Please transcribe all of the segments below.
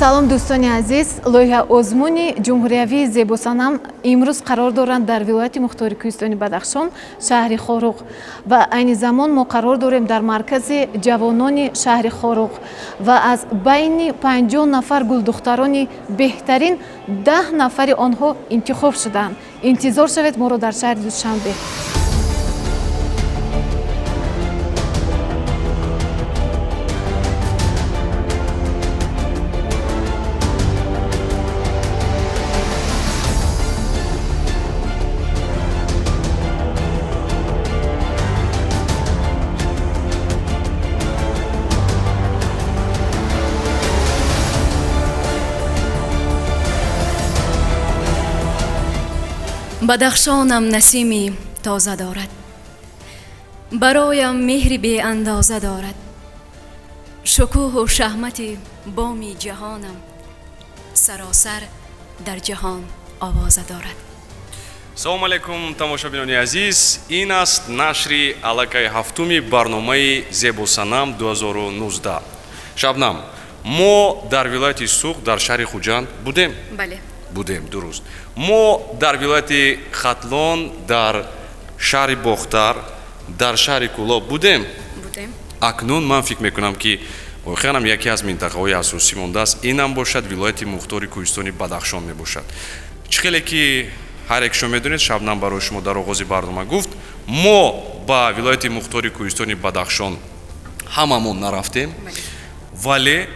салом дӯстони азиз, лоиҳа озмуни ҷумҳуриявии зебосанам имрӯз қарор доранд дар вилояти мухтори кӯҳистони Бадахшон, шаҳри Хоруқ ва айни замон мо қарор дорем дар маркази ҷавонони шаҳри Хоруқ ва аз байни 50 нафар гулдухтарони беҳтарин 10 нафари онҳо интихоб шуданд. Интизор шавед моро дар шаҳри Душанбе. бадахшонам насими тоза дорад, бароям меҳри беандоза дорад. шукӯҳу шаҳмати боми ҷаҳонам саросар дар ҷаҳон овоза дорад. салому алайкум тамошобинони азиз, ин аст нашри аллакай ҳафтуми барномаи Зебосанам 2019. Шабнам, мо дар вилояти Суғ дар шаҳри Хуҷанд будем? Бале. Будем, дуруст. Мо дар вилояти Хатлон, дар шаҳри Бохтар, дар шаҳри Кӯлоб будем? Будем. Акнун ман фикр мекунам ки охиранам яке аз минтақаҳои асосӣ мондааст, инам бошад вилояти мухтори кӯҳистони Бадахшон мебошад. Чӣ хеле ки ҳар як шумо медонед, Шабнам барои шумо дар оғози барнома гуфт, мо ба вилояти мухтори кӯҳистони Бадахшон ҳамамон нарафтем. вале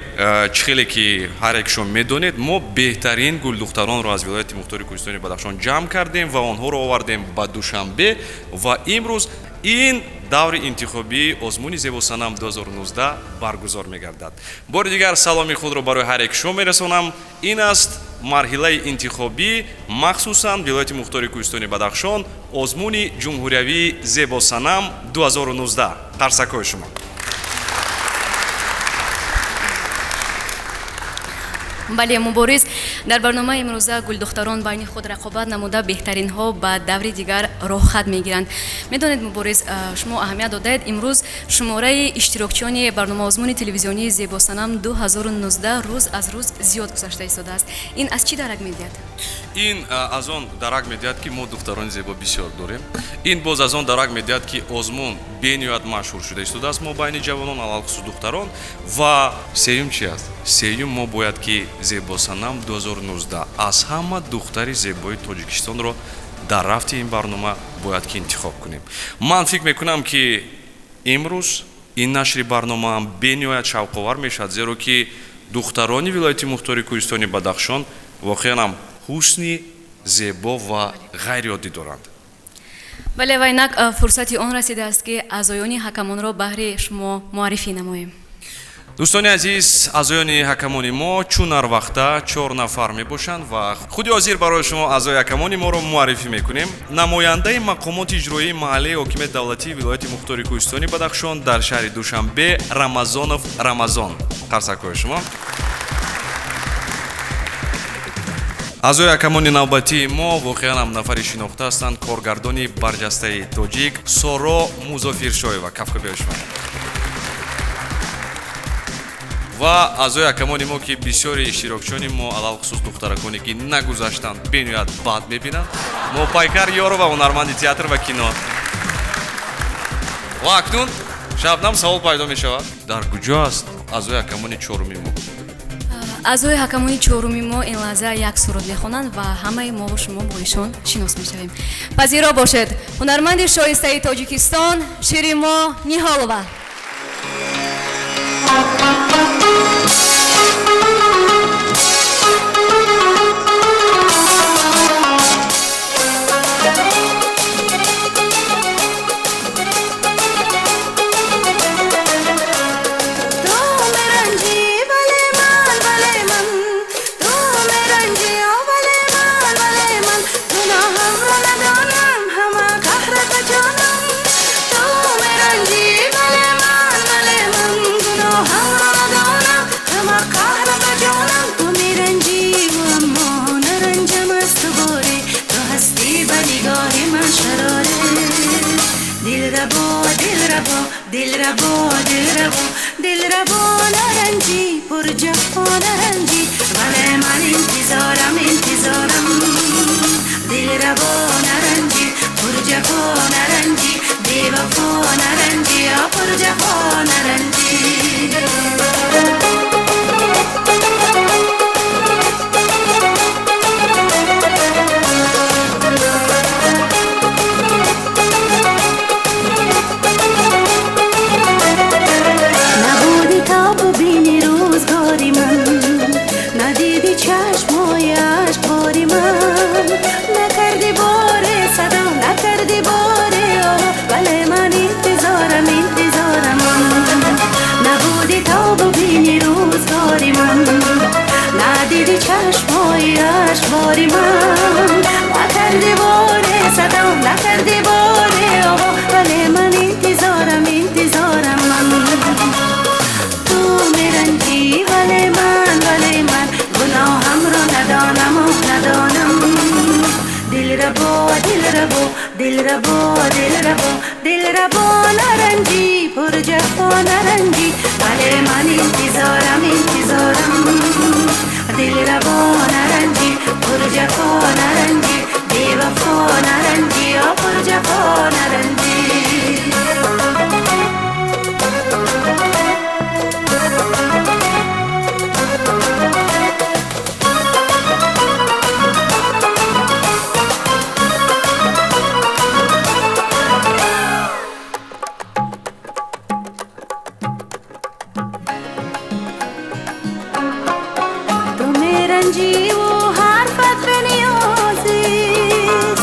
чӣ хеле ки ҳар як шумо медонед, мо беҳтарин гулдухтаронро аз вилояти мухтори кӯҳистони Бадахшон ҷамъ кардем ва онҳоро овардем ба Душанбе ва имрӯз ин даври интихобии озмуни Зебосанам 2019 баргузор мегардад. бори дигар саломи худро барои ҳар як шумо мерасонам. ин аст марҳилаи интихобӣ, махсусан вилояти мухтори кӯҳистони Бадахшон, озмуни ҷумҳуриявии Зебосанам 2019. қарсакҳои шумо. бале, мубориз дар барномаи имрӯза гулдухтарон байни худ рақобат намуда беҳтаринҳо ба даври дигар роҳхат мегиранд. медонед мубориз, шумо аҳамият додаед, имрӯз шумораи иштирокчиёни барнома озмуни телевизионии Зебосанам 2019 рӯз аз рӯз зиёд гузашта истодааст. ин аз чӣ дарак медиҳад? ин аз он дарак медиҳад ки мо духтарони зебо бисёр дорем. ин боз аз он дарак медиҳад ки озмун бениҳоят машҳур шуда истодааст мо байни ҷавонон, алалхусус духтарон. ва сеюм чӣ аст? сеюм мо бояд ки Зебосанам 2019 аз ҳама духтари зебои Тоҷикистонро дар рафти ин барнома бояд ки интихоб кунем. ман фикр мекунам ки имрӯз ин нашри барнома ҳам бениҳоят шавқовар мешавад, зеро ки духтарони вилояти мухтори кӯҳистони Бадахшон воқеан ҳам ҳусни зебо ва ғайриоддӣ доранд. бале, ва инак фурсати он расидааст ки аъзоёни ҳакамонро баҳри шумо муаррифӣ намоем. дӯстони азиз, аъзоёни ҳакамони мо чун ҳар вақта 4 нафар мебошанд ва худи ҳозир барои шумо аъзои ҳакамони моро муаррифӣ мекунем. намояндаи мақомоти иҷроии маҳаллии ҳокимияти давлатии вилояти мухтори кӯҳистони Бадахшон дар шаҳри Душанбе, Рамазонов Рамазон. қарсакҳои шумо. аъзои ҳакамони навбатии мо воқеан ҳам нафари шинохта ҳастанд, коргардони барҷастаи тоҷик Соро Музофиршоева. кафка биёшумо. ва аъзои ҳакамони мо ки бисёри иштирокчиёни мо алалхусус духтараконе ки нагузаштанд бениҳоят бад мебинанд. мо Пайкар Ёрова, ҳунарманди театр ва кино. ва акнун Шабнам савол пайдо мешавад, дар куҷо аст аъзои ҳакамони чоруми мо? аъзои ҳакамони чоруми мо ин лаҳза як суруд мехонанд ва ҳамаи мо шумо бо ишон шинос мешавем. пазиро бошед, ҳунарманди шоистаи Тоҷикистон, шири мо Ниҳолова. दिल रबो नारंगी پر جفا نرنجی ولی من انتظارم دل ربا نرنجی پر جفا نرنجی بی وفا نرنجی پر جفا نرنجی باری من نکردی باره صدا نکردی باره آقا ولی من انتظارم من تو میرنجی ولی من گناهم رو ندانم دل ربا نرنجی پر جفا نرنجی ولی من انتظارم دل ربا نرنجی پر جفا نرنجی بی وفا نرنجی پر جفا نرنجی رنجی و حرفت به نیازیست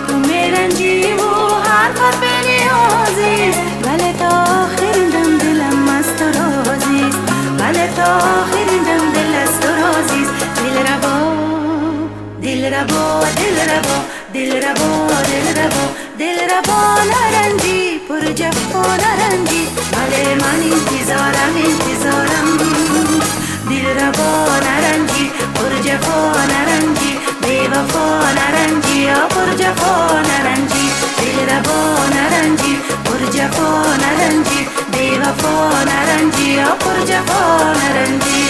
تو میرنجی و حرفت به نیازیست ولی تا آخرین دم دلم از تو رازیست ولی تا آخرین دم دل از تو رازیست دل ربا نرنجی پر جفا نرنجی ولی من انتظارم دل ربا نرنجی پر جفا نرنجی بی وفا نرنجی پر جفا نرنجی دل ربا نرنجی پر جفا نرنجی بی وفا نرنجی پر جفا نرنجی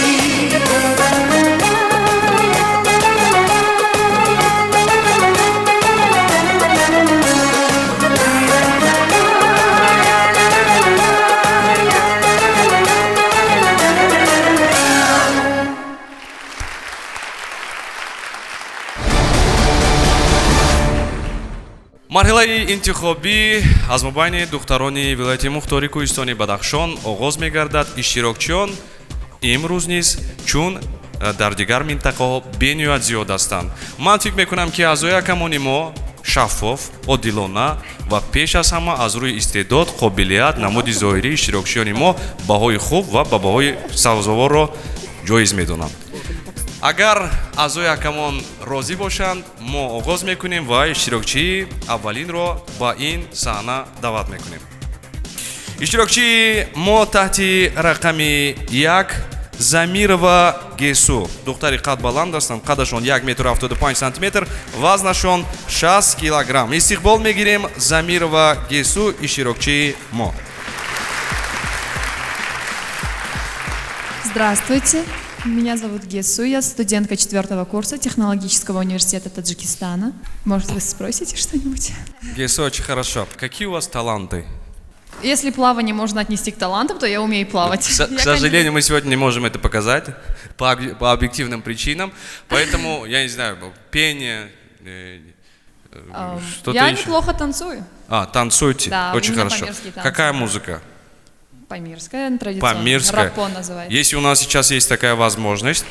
марҳилаи интихобӣ аз мобайни духтарони вилояти мухтори кӯҳистони бадахшон оғоз мегардад. иштирокчиён имрӯз низ чун дар дигар минтақаҳо бениҳоят зиёд ҳастанд. ман фикр мекунам ки аъзои якамони мо шаффоф, одилона ва пеш аз ҳама аз рӯи истеъдод, қобилият, намуди зоҳирии иштирокчиёни мо баҳои хуб ва ба баҳои савзоворро ҷоиз медонам. агар аъзои якамон розӣ бошанд, мо оғоз мекунем ва иштирокчии аввалинро ба ин саҳна даъват мекунем. иштирокчии мо таҳти рақами 1 Замирова Гесу, духтари қад баланд ҳастанд. қадашон 1,75 см, вазнашон 60 кг. истиқбол мегирем Замирова Гесу, иштирокчии мо. Здравствуйте, меня зовут Гесу, я студентка 4-го курса технологического университета Таджикистана. Может, вы спросите что-нибудь? Гесу, очень хорошо. Какие у вас таланты? Если плавание можно отнести к талантам, то я умею плавать. К сожалению, мы сегодня не можем это показать по объективным причинам, поэтому, я не знаю, пение, что-то я еще. неплохо танцую. Танцуете? Да, очень хорошо. Какая музыка? Памирская, традиционная. Памирская. Рапо называется. Если у нас сейчас есть такая возможность.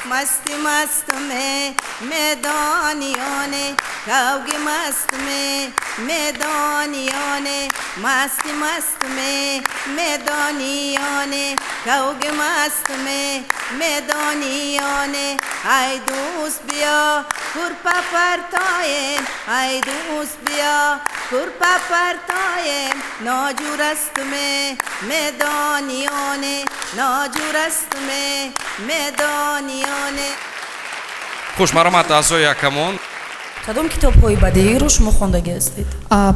مستی مست میں میدانیوں نے کاؤگی مست میں میدانیوں نے مستی مست میں میدانیوں نے کاؤگی مست میں میدانیوں نے ای دوست بیا کرپا پرتایم ای دوست بیا کرپا پرتایم ناجور است میں میدانیوں نے ناجور است میں میدانیوں. خوش مرحمت اعضای یکمون кадом китобҳои бадеиро шумо хондаги ҳастед? А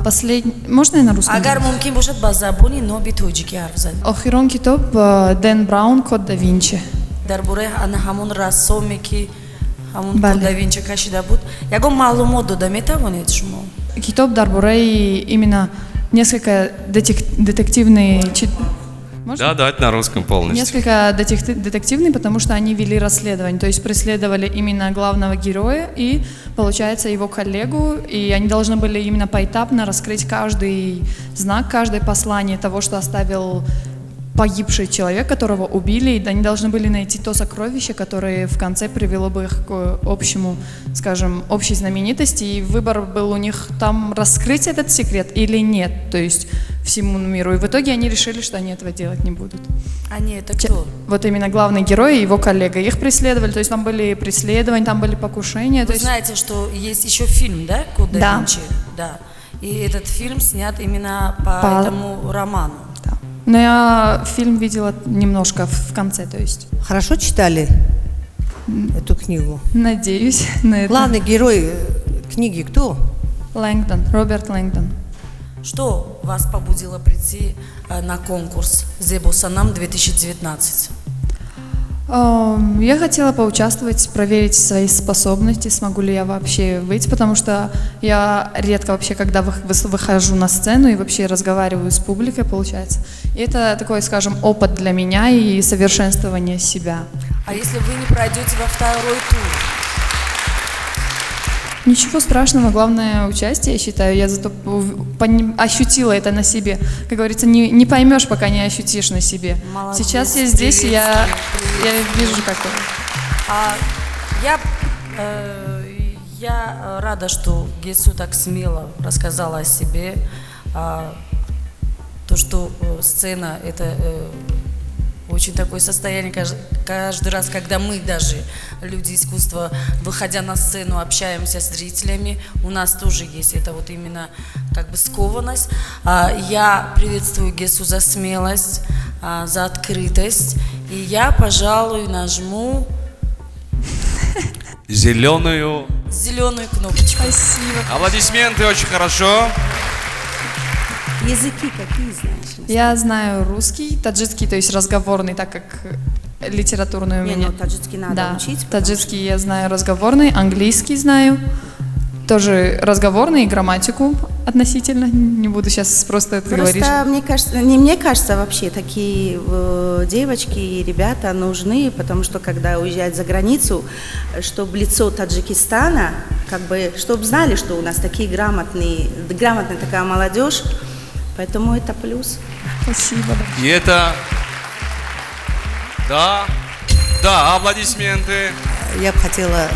можно я на русском? агар мумкин бошад ба забони ноби тоҷикӣ ҳарф зад. Охирон китоб Дэн Браун Код да Винчи. дар бораи ҳамон рассоме ки ҳамон Бале. Код да Винчи кашида буд ягон маълумот дода метавонед шумо? Китоб дар бораи именно несколько детективный. Можно? Да, это на русском полностью. Несколько детективный, потому что они вели расследование, то есть преследовали именно главного героя и, получается, его коллегу, и они должны были именно поэтапно раскрыть каждый знак, каждое послание того, что оставил погибший человек, которого убили, и они должны были найти то сокровище, которое в конце привело бы их к общему, скажем, общей знаменитости, и выбор был у них там раскрыть этот секрет или нет, то есть всему миру, и в итоге они решили, что они этого делать не будут. Они это кто? Вот именно главный герой и его коллега, их преследовали, то есть там были преследования, там были покушения. Вы знаете, что есть еще фильм, да, Код да Да. Винчи? Да. И этот фильм снят именно по этому роману. Да. Но я фильм видела немножко в конце, то есть. Хорошо читали эту книгу? Надеюсь на это. Главный герой книги кто? Лэнгдон, Роберт Лэнгдон. Что вас побудило прийти на конкурс «Зебо Санам 2019»? Я хотела поучаствовать, проверить свои способности, смогу ли я вообще выйти, потому что я редко вообще, когда выхожу на сцену и вообще разговариваю с публикой, получается. И это такой, скажем, опыт для меня и совершенствование себя. А если вы не пройдете во второй тур? Ничего страшного, главное участие, я считаю. Я зато ощутила это на себе. Как говорится, не поймешь, пока не ощутишь на себе. Молодец, Сейчас я здесь, и я вижу, как это. Я рада, что Гесу так смело рассказала о себе. То, что сцена – это очень такое состояние каждый раз, когда мы даже, люди искусства, выходя на сцену, общаемся с зрителями, у нас тоже есть это вот именно как бы скованность. Я приветствую Гесу за смелость, за открытость, и я, пожалуй, нажму Зеленую кнопочку. Спасибо. Аплодисменты, очень хорошо. Языки какие знаешь? Я знаю русский, таджикский, то есть разговорный, так как литературный у Не, меня. ну, таджикский надо учить, потому Таджикский я знаю разговорный, английский знаю, тоже разговорный и грамматику относительно. Не буду сейчас просто это говорить. Просто мне кажется, не мне кажется, вообще такие девочки и ребята нужны, потому что когда уезжают за границу, чтобы лицо Таджикистана, как бы, чтобы знали, что у нас такие грамотная такая молодежь, поэтому это плюс. Спасибо. И это... Да, аплодисменты. Я бы хотела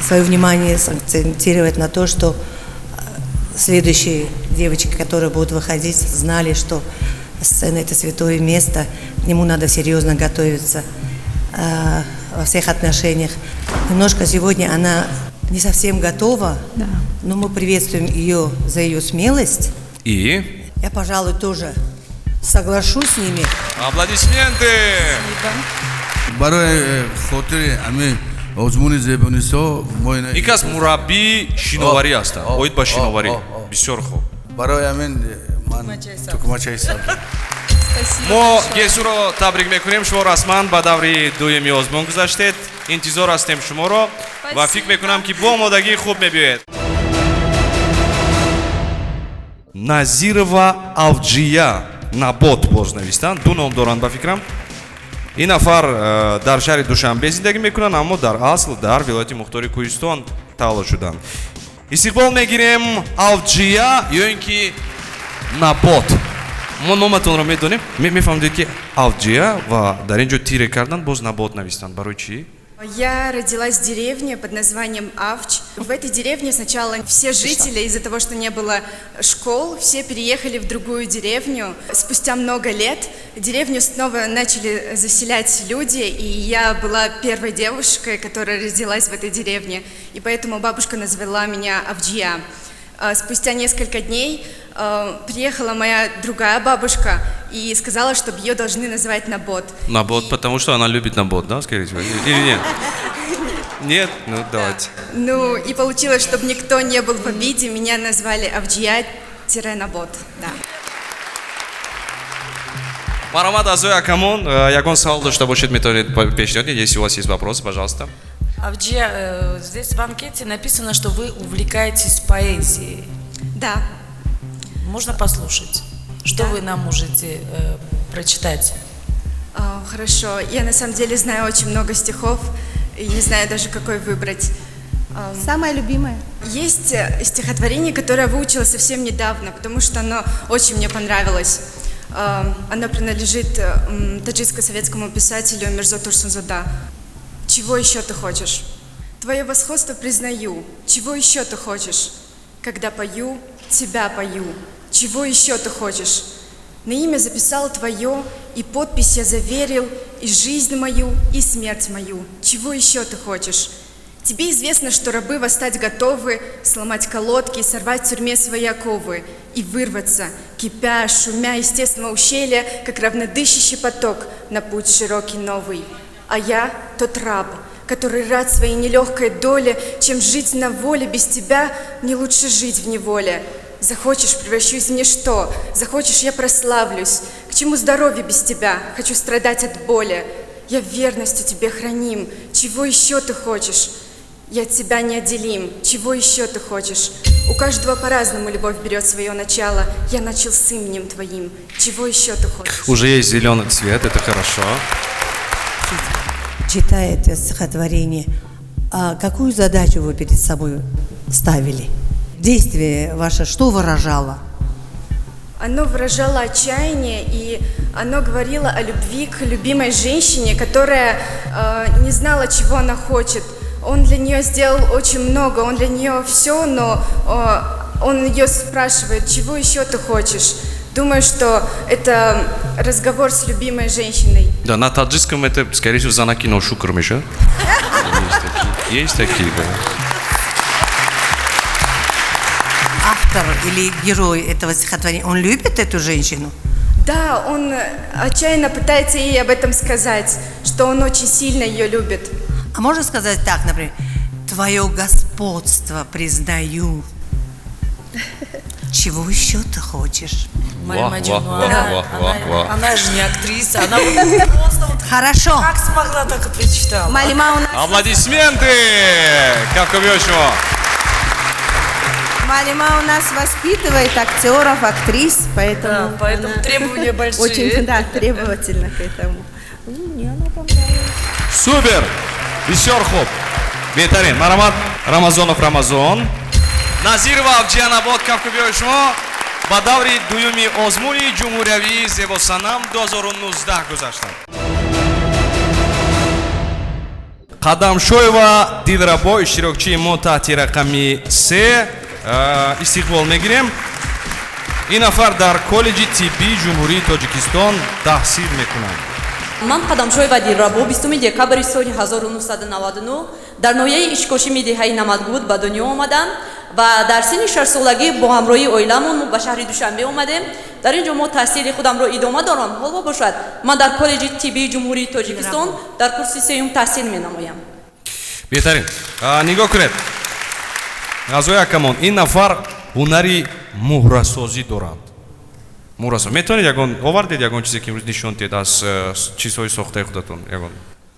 свое внимание сакцентировать на то, что следующие девочки, которые будут выходить, знали, что сцена – это святое место, к нему надо серьезно готовиться во всех отношениях. Немножко сегодня она не совсем готова, Да. но мы приветствуем ее за ее смелость. И... Я, пожалуй, тоже соглашусь с ними. Аплодисменты! برای خاطر همه آزمون زبانیسا ما اینا یکی از مربی شینواری هستن. اوید با شینواری. بسیار خوب. برای همین من توکما چای سبز мо Гесуро табрик мекунем. шумо расман ба даври дуюми озмун гузаштед. интизор ҳастем шуморо ва фикр мекунам ки бо омодагӣ хуб мебиёед. Назирова Авҷия Набот боз навистанд. ду ном доранд ба фикрам. ин нафар дар шаҳри Душанбе зиндагӣ мекунанд, аммо дар асл дар вилояти Мухтори Кӯҳистон таваллуд шуданд. истиқбол мегирем Авҷия ё ин ки Набот. мо номатонро медонем. Мефаҳмидед ки Авҷия ва дар ин ҷо тире кардан боз Набот навистанд. Барои чӣ? Я родилась в деревне под названием Авч. В этой деревне сначала все жители, из-за того, что не было школ, все переехали в другую деревню. Спустя много лет деревню снова начали заселять люди, и я была первой девушкой, которая родилась в этой деревне, и поэтому бабушка назвала меня Авджия. Спустя несколько дней приехала моя другая бабушка и сказала, чтобы ее должны называть Набот. Набот, потому что она любит Набот, да, скорее всего? Или нет? Нет? Ну, давайте. Ну, и получилось, чтобы никто не был в обиде, меня назвали Авджия-Набот. Да. Марамад Азоя Акамон, ягон савол дошта бошед, метавонед пешниҳод, если у вас есть вопросы, пожалуйста. Авджия, здесь в анкете написано, что вы увлекаетесь поэзией. Да. Можно послушать? Что вы нам можете прочитать? Хорошо. Я на самом деле знаю очень много стихов и не знаю даже, какой выбрать. Самое любимое? Есть стихотворение, которое я выучила совсем недавно, потому что оно очень мне понравилось. Оно принадлежит таджикско-советскому писателю Мирзо Турсунзода. Чего еще ты хочешь? Твое восходство признаю. Чего еще ты хочешь? Когда пою, тебя пою. Чего еще ты хочешь? На имя записал твое, и подпись я заверил, и жизнь мою, и смерть мою. Чего еще ты хочешь? Тебе известно, что рабы восстать готовы, сломать колодки, сорвать в тюрьме свои оковы и вырваться, кипя, шумя из тесного ущелья, как равнодышащий поток на путь широкий новый. А я тот раб, который рад своей нелегкой доле, чем жить на воле без тебя, не лучше жить в неволе. Захочешь, превращусь в ничто, захочешь, я прославлюсь. К чему здоровье без тебя? Хочу страдать от боли. Я верностью тебе храним. Чего еще ты хочешь? Я от тебя неотделим. Чего еще ты хочешь? У каждого по-разному любовь берет свое начало. Я начал с именем твоим. Чего еще ты хочешь? Уже есть зеленый цвет, это хорошо. Читая это стихотворение, а какую задачу вы перед собой ставили? Действие ваше что выражало? Оно выражало отчаяние, и оно говорило о любви к любимой женщине, которая не знала, чего она хочет. Он для нее сделал очень много, он для нее все, но он ее спрашивает, чего еще ты хочешь? Думаю, что это разговор с любимой женщиной. Да, на таджикском это, скорее всего, занаки но шукр, Миша. Есть такие, да. Автор или герой этого стихотворения, он любит эту женщину? Да, он отчаянно пытается ей об этом сказать, что он очень сильно ее любит. А можно сказать так, например, твое господство признаю. Чего еще ты хочешь? Мария Маджидовна, она же не актриса, она просто вот Хорошо. как смогла, так и прочитала. Малима у нас... Аплодисменты! Как обещано. Малима у нас воспитывает актеров, актрис, поэтому... Да, поэтому она требования большие. Очень, да, требовательна к этому. Мне она понравилась. Супер! Бисёр хуб. Беҳтарин. Марамад Рамазонов Рамазон. Назирова Авджиянобод Кавкабиёи шумо ба даври дуюми озмуни ҷумҳуриявии Зебосанам 2019 гузаштанд. Қадамшоева Дилрабо иштирокчии мо таҳти рақами 3 истиқбол мегирем. ин нафар дар коллеҷи тиббии ҷумҳурии Тоҷикистон таҳсил мекунанд. ман Қадамшоева Дилрабо 20 декабри соли 1999 дар ноҳияи ишкоши медиҳаи Намадгуд ба дунё омадам ва дар синни 6 солагӣ бо ҳамроҳии оиламон ба шаҳри Душанбе омадем. Дар ин ҷо мо таҳсили худамро идома дорам. ҳоло бошад ман дар коллеҷи тиббии ҷумҳурии Тоҷикистон дар курси 3 таҳсил менамоям. Беҳтарин. Нигоҳ кунед. Азоя Акамон, ин нафар ҳунари муҳрасозӣ доранд. Муҳрасозӣ. Метавонед ягон овардед ягон чизе ки имрӯз нишон диҳед аз чизҳои сохтаи худатон? Ягон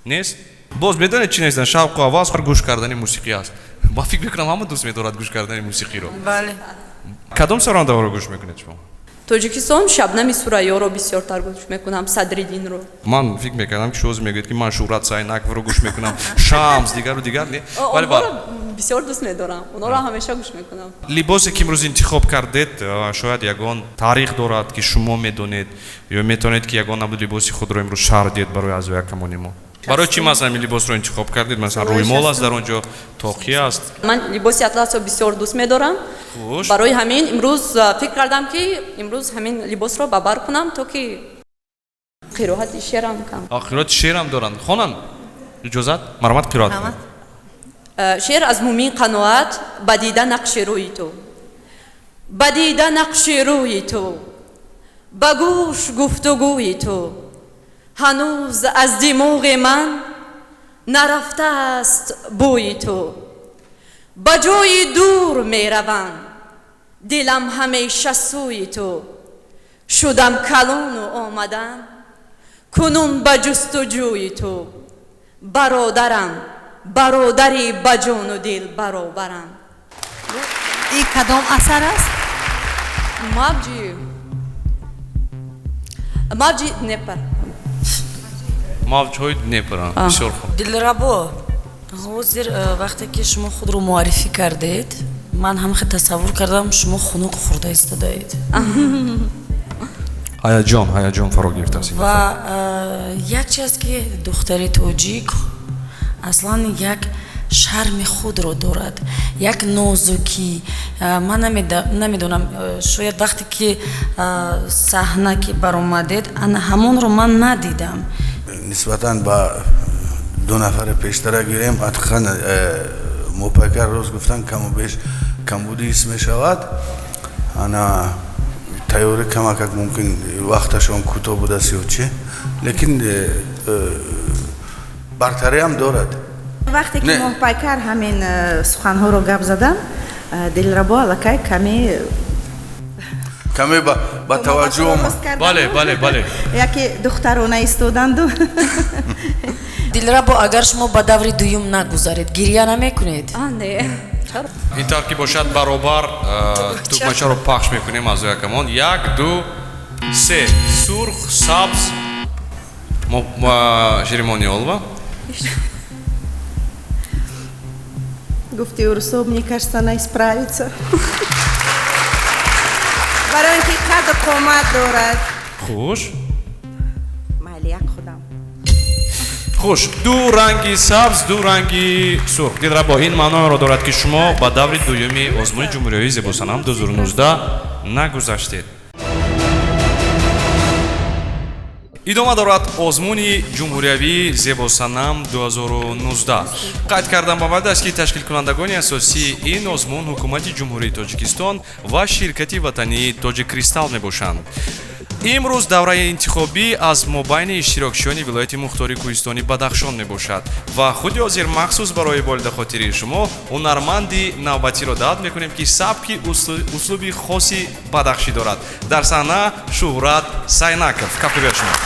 нест? Боз медонед чи нестан? Шавқу ҳавас гӯш кардани мусиқӣ аст. Ба фикр мекунам ҳама дӯст медорад гӯш кардани мусиқиро. Бале. Кадом сарондаҳоро гӯш мекунед шумо? Тоҷикистон Шабнами Сурайёро бисёртар гӯш мекунам, Садриддинро. Ман фикр мекардам ки шумо мегӯед ки ман Шуҳрат Сайнаковро гӯш мекунам, Шамс дигару дигар не. Онҳоро бисёр дӯст медорам. Онҳоро ҳамеша гӯш мекунам. Либосе ки имрӯз интихоб кардед, шояд ягон таърих дорад ки шумо медонед ё метавонед ки ягон набуд либоси худро имрӯз шарҳ диҳед барои Азоя Акамони мо. Барои чӣ масалан либосро интихоб кардед? Масалан рӯймол аст дар он ҷо, тоқӣ аст. Ман либоси атласро бисёр дӯст медорам. Хуш. Барои ҳамин имрӯз фикр кардам ки имрӯз ҳамин либосро ба бар кунам, то ки қироати шеърам кам. Қироати шеърам доранд. Хонанд. Иҷозат? Маромад қироат кунед. шеър аз Мумин Қаноат ба дида нақши рӯи ту. Ба дида нақши рӯи ту. Ба гӯш гуфтугӯи ту. ҳанӯз аз димоғи ман نرفته است بوی تو به جای دور می روم دلم همیشه سوی تو شدم کلون و آمدم کنون به جستجوی تو برادرم برادری به جان و دل برابرم. این کدام اثر است؟ ماوجی دنپر. ماوج‌های دنپر. بسیار خوب. دلربا حاضر وقتی که شما خود رو معرفی کردید من هم خیلی تصور کردم شما خنک خورده ایستادید. هیجان فرا گرفته است. و یک چیز که دختر توجیک اصلا یک شرم خود رو دارد، یک نازکی. من نمیدونم شاید وقتی که صحنه که برآمدید همون رو من ندیدم. نسبتاً با دو نفر پیشتر گیریم اتخان مپکر روز گفتن کم و بیش کمبودی اسم شود. انا تیوری کمک ممکن وقتشون کوتاه بوده سیوچه لیکن برتری هم دارد. وقتی که محپیکر همین سخنها رو گپ زدن دلربا لکای کمی با توجه بله یکی دخترانه ایستادند. دلربا اگر شما به دور دوم نگذارید گریه نمیکنید؟ نه. این طور که باشد برابر توپمچه رو پخش میکنیم از یکمان 1 2 3 سرخ سبز Жеремоньолова. Гуфти Урсо, мне кажется, она исправится. Воронки кадо комат дорад. Хуш. Малияк худам. Хуш. Ду ранги сабз, ду ранги сурх. Дилрабо, ин маъноро дорад ки шумо ба даври дуюми озмуни ҷумҳуриёии Зебосанам 2019 нагузаштед. идома дорад озмуни ҷумҳуриявии Зебосанам 2019. қайд кардан ба мавъид аст ки ташкилкунандагони асосии ин озмун ҳукумати ҷумҳурии Тоҷикистон ва ширкати ватании Тоҷикристалл мебошанд. имрӯз давраи интихобӣ аз мобайни иштирокчиёни вилояти мухтори Кӯҳистони Бадахшон мебошад ва худи ҳозир махсус барои волидахотири шумо ҳунарманди навбатиро даъват мекунем ки сабки услуби хоси бадахшӣ дорад. дар саҳна Шуҳрат Сайнаков. каф бер шумо.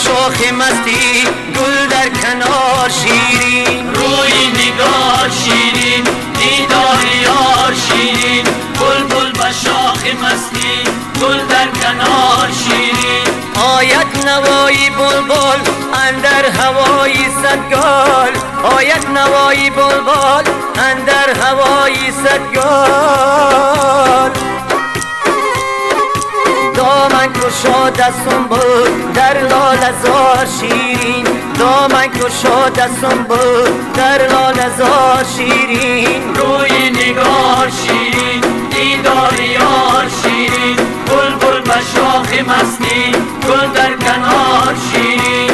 شاخ مستی گل در کنار شیرین روی نگار شیرین دیدار یار شیرین بلبل با شاخ مستی گل در کنار شیرین آید نوایی بلبل اندر هوایی صدگال آید نوایی بلبل اندر هوایی صدگال دامن کشاد از سنبل در لاله زار شیرین دامن کشاد از سنبل در لاله زار شیرین روی نگار شیرین دیدار یار شیرین بلبل به شاخ مستی گل در کنار شیرین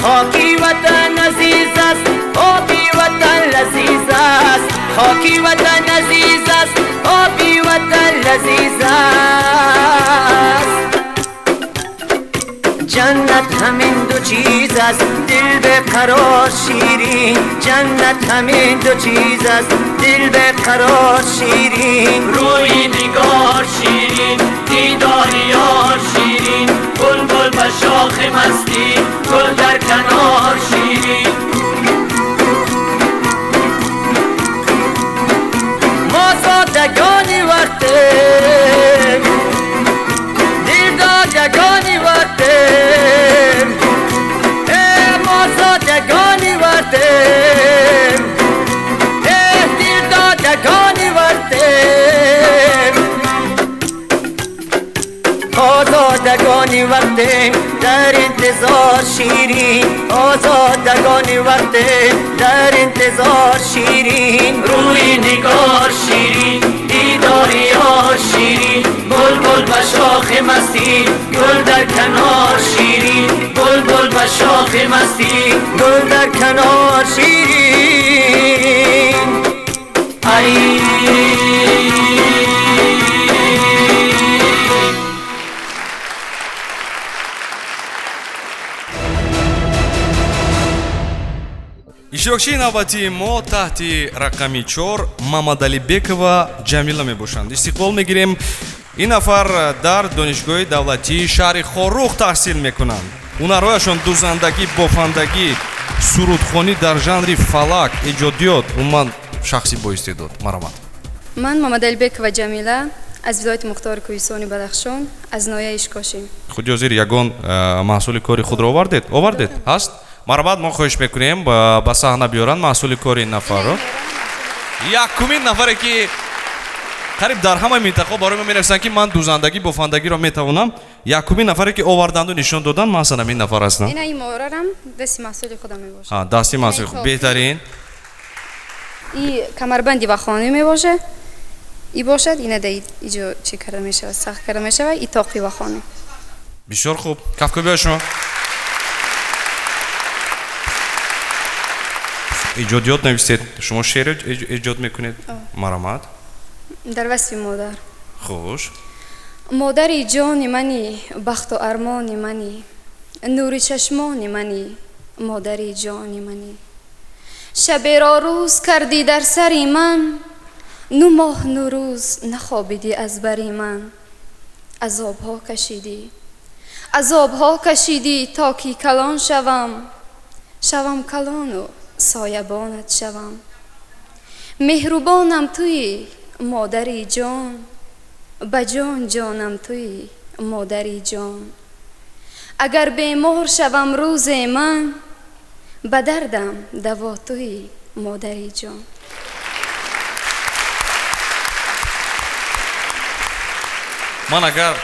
خاکی وطن عزیز است آبی وطن لذیذ است جنت همین دو چیز است دل به قرار شیرین جنت همین دو چیز است دل به قرار شیرین روی نگار شیرین دیدار یار شیرین بلبل به شاخ مستی گل در کنار شیرین دگانی وقته دل دادگانی وقته ما دگانی وقته دل آزادگانی وقته در انتظار شیرین آزادگانی وقته در انتظار شیرین روی نگار شیرین دیداری یار شیرین بلبل به شاخ مستی گل در کنار شیرین بلبل به شاخ مستی گل در کنار شیرین ای иштирокчии навбати мо таҳти рақами 4 Мамадалибекова Ҷамила мебошанд. Истиқбол мегирем. ин нафар дар донишгоҳи давлатии шаҳри Хорух таҳсил мекунанд. ҳунарҳояшон дузандагӣ, бофандагӣ, сурудхонӣ дар жанри фалак, эҷодиёт. умуман шахси боистеъдод. Марҳамат. ман Мамадалибекова Ҷамила аз вилояти Мухтори Кӯҳистони Бадахшон аз ноҳияи Ишкошӣ. худи ҳозир ягон маҳсули кори худро овардед? ҳаст? Марҳамат, мо хоҳиш мекунем ба саҳна биёранд маҳсули кори ин нафарро. Якумин нафаре ки қариб дар ҳамаи минтақаҳо барои ман менависанд ки ман дузандагӣ, бофандагиро метавонам. Якумин нафаре ки оварданду нишон додан масалан ин нафар ҳастам. ина иморарам дасти маҳсули худам мебошад. Дасти маҳсули худ. Беҳтарин. И камарбанди ва хонӣ мебошад. И бошад ина да иҷо чӣ карда мешавад, сахт карда мешавад, и тоқи ва хонӣ. Бисёр хуб. Кафкобиҳои шумо. эҷодиёт нависед. Шумо шеър эҷод мекунед? Марҳамат. дар васфи модар. хуш. модари ҷони мани, бахту армони мани, нури чашмони мани, модари ҷони мани. шаберо рӯз кардӣ дар сари ман, ну моҳ ну рӯз нахобидӣ аз бари ман. азобҳо кашидӣ то ки калон шавам калону соябонат шавам. меҳрубонам туи модари ҷон, ба ҷон ҷонам туи модари ҷон. агар бемор шавам рӯзе ман, ба дардам даво туи модари ҷон. ман агар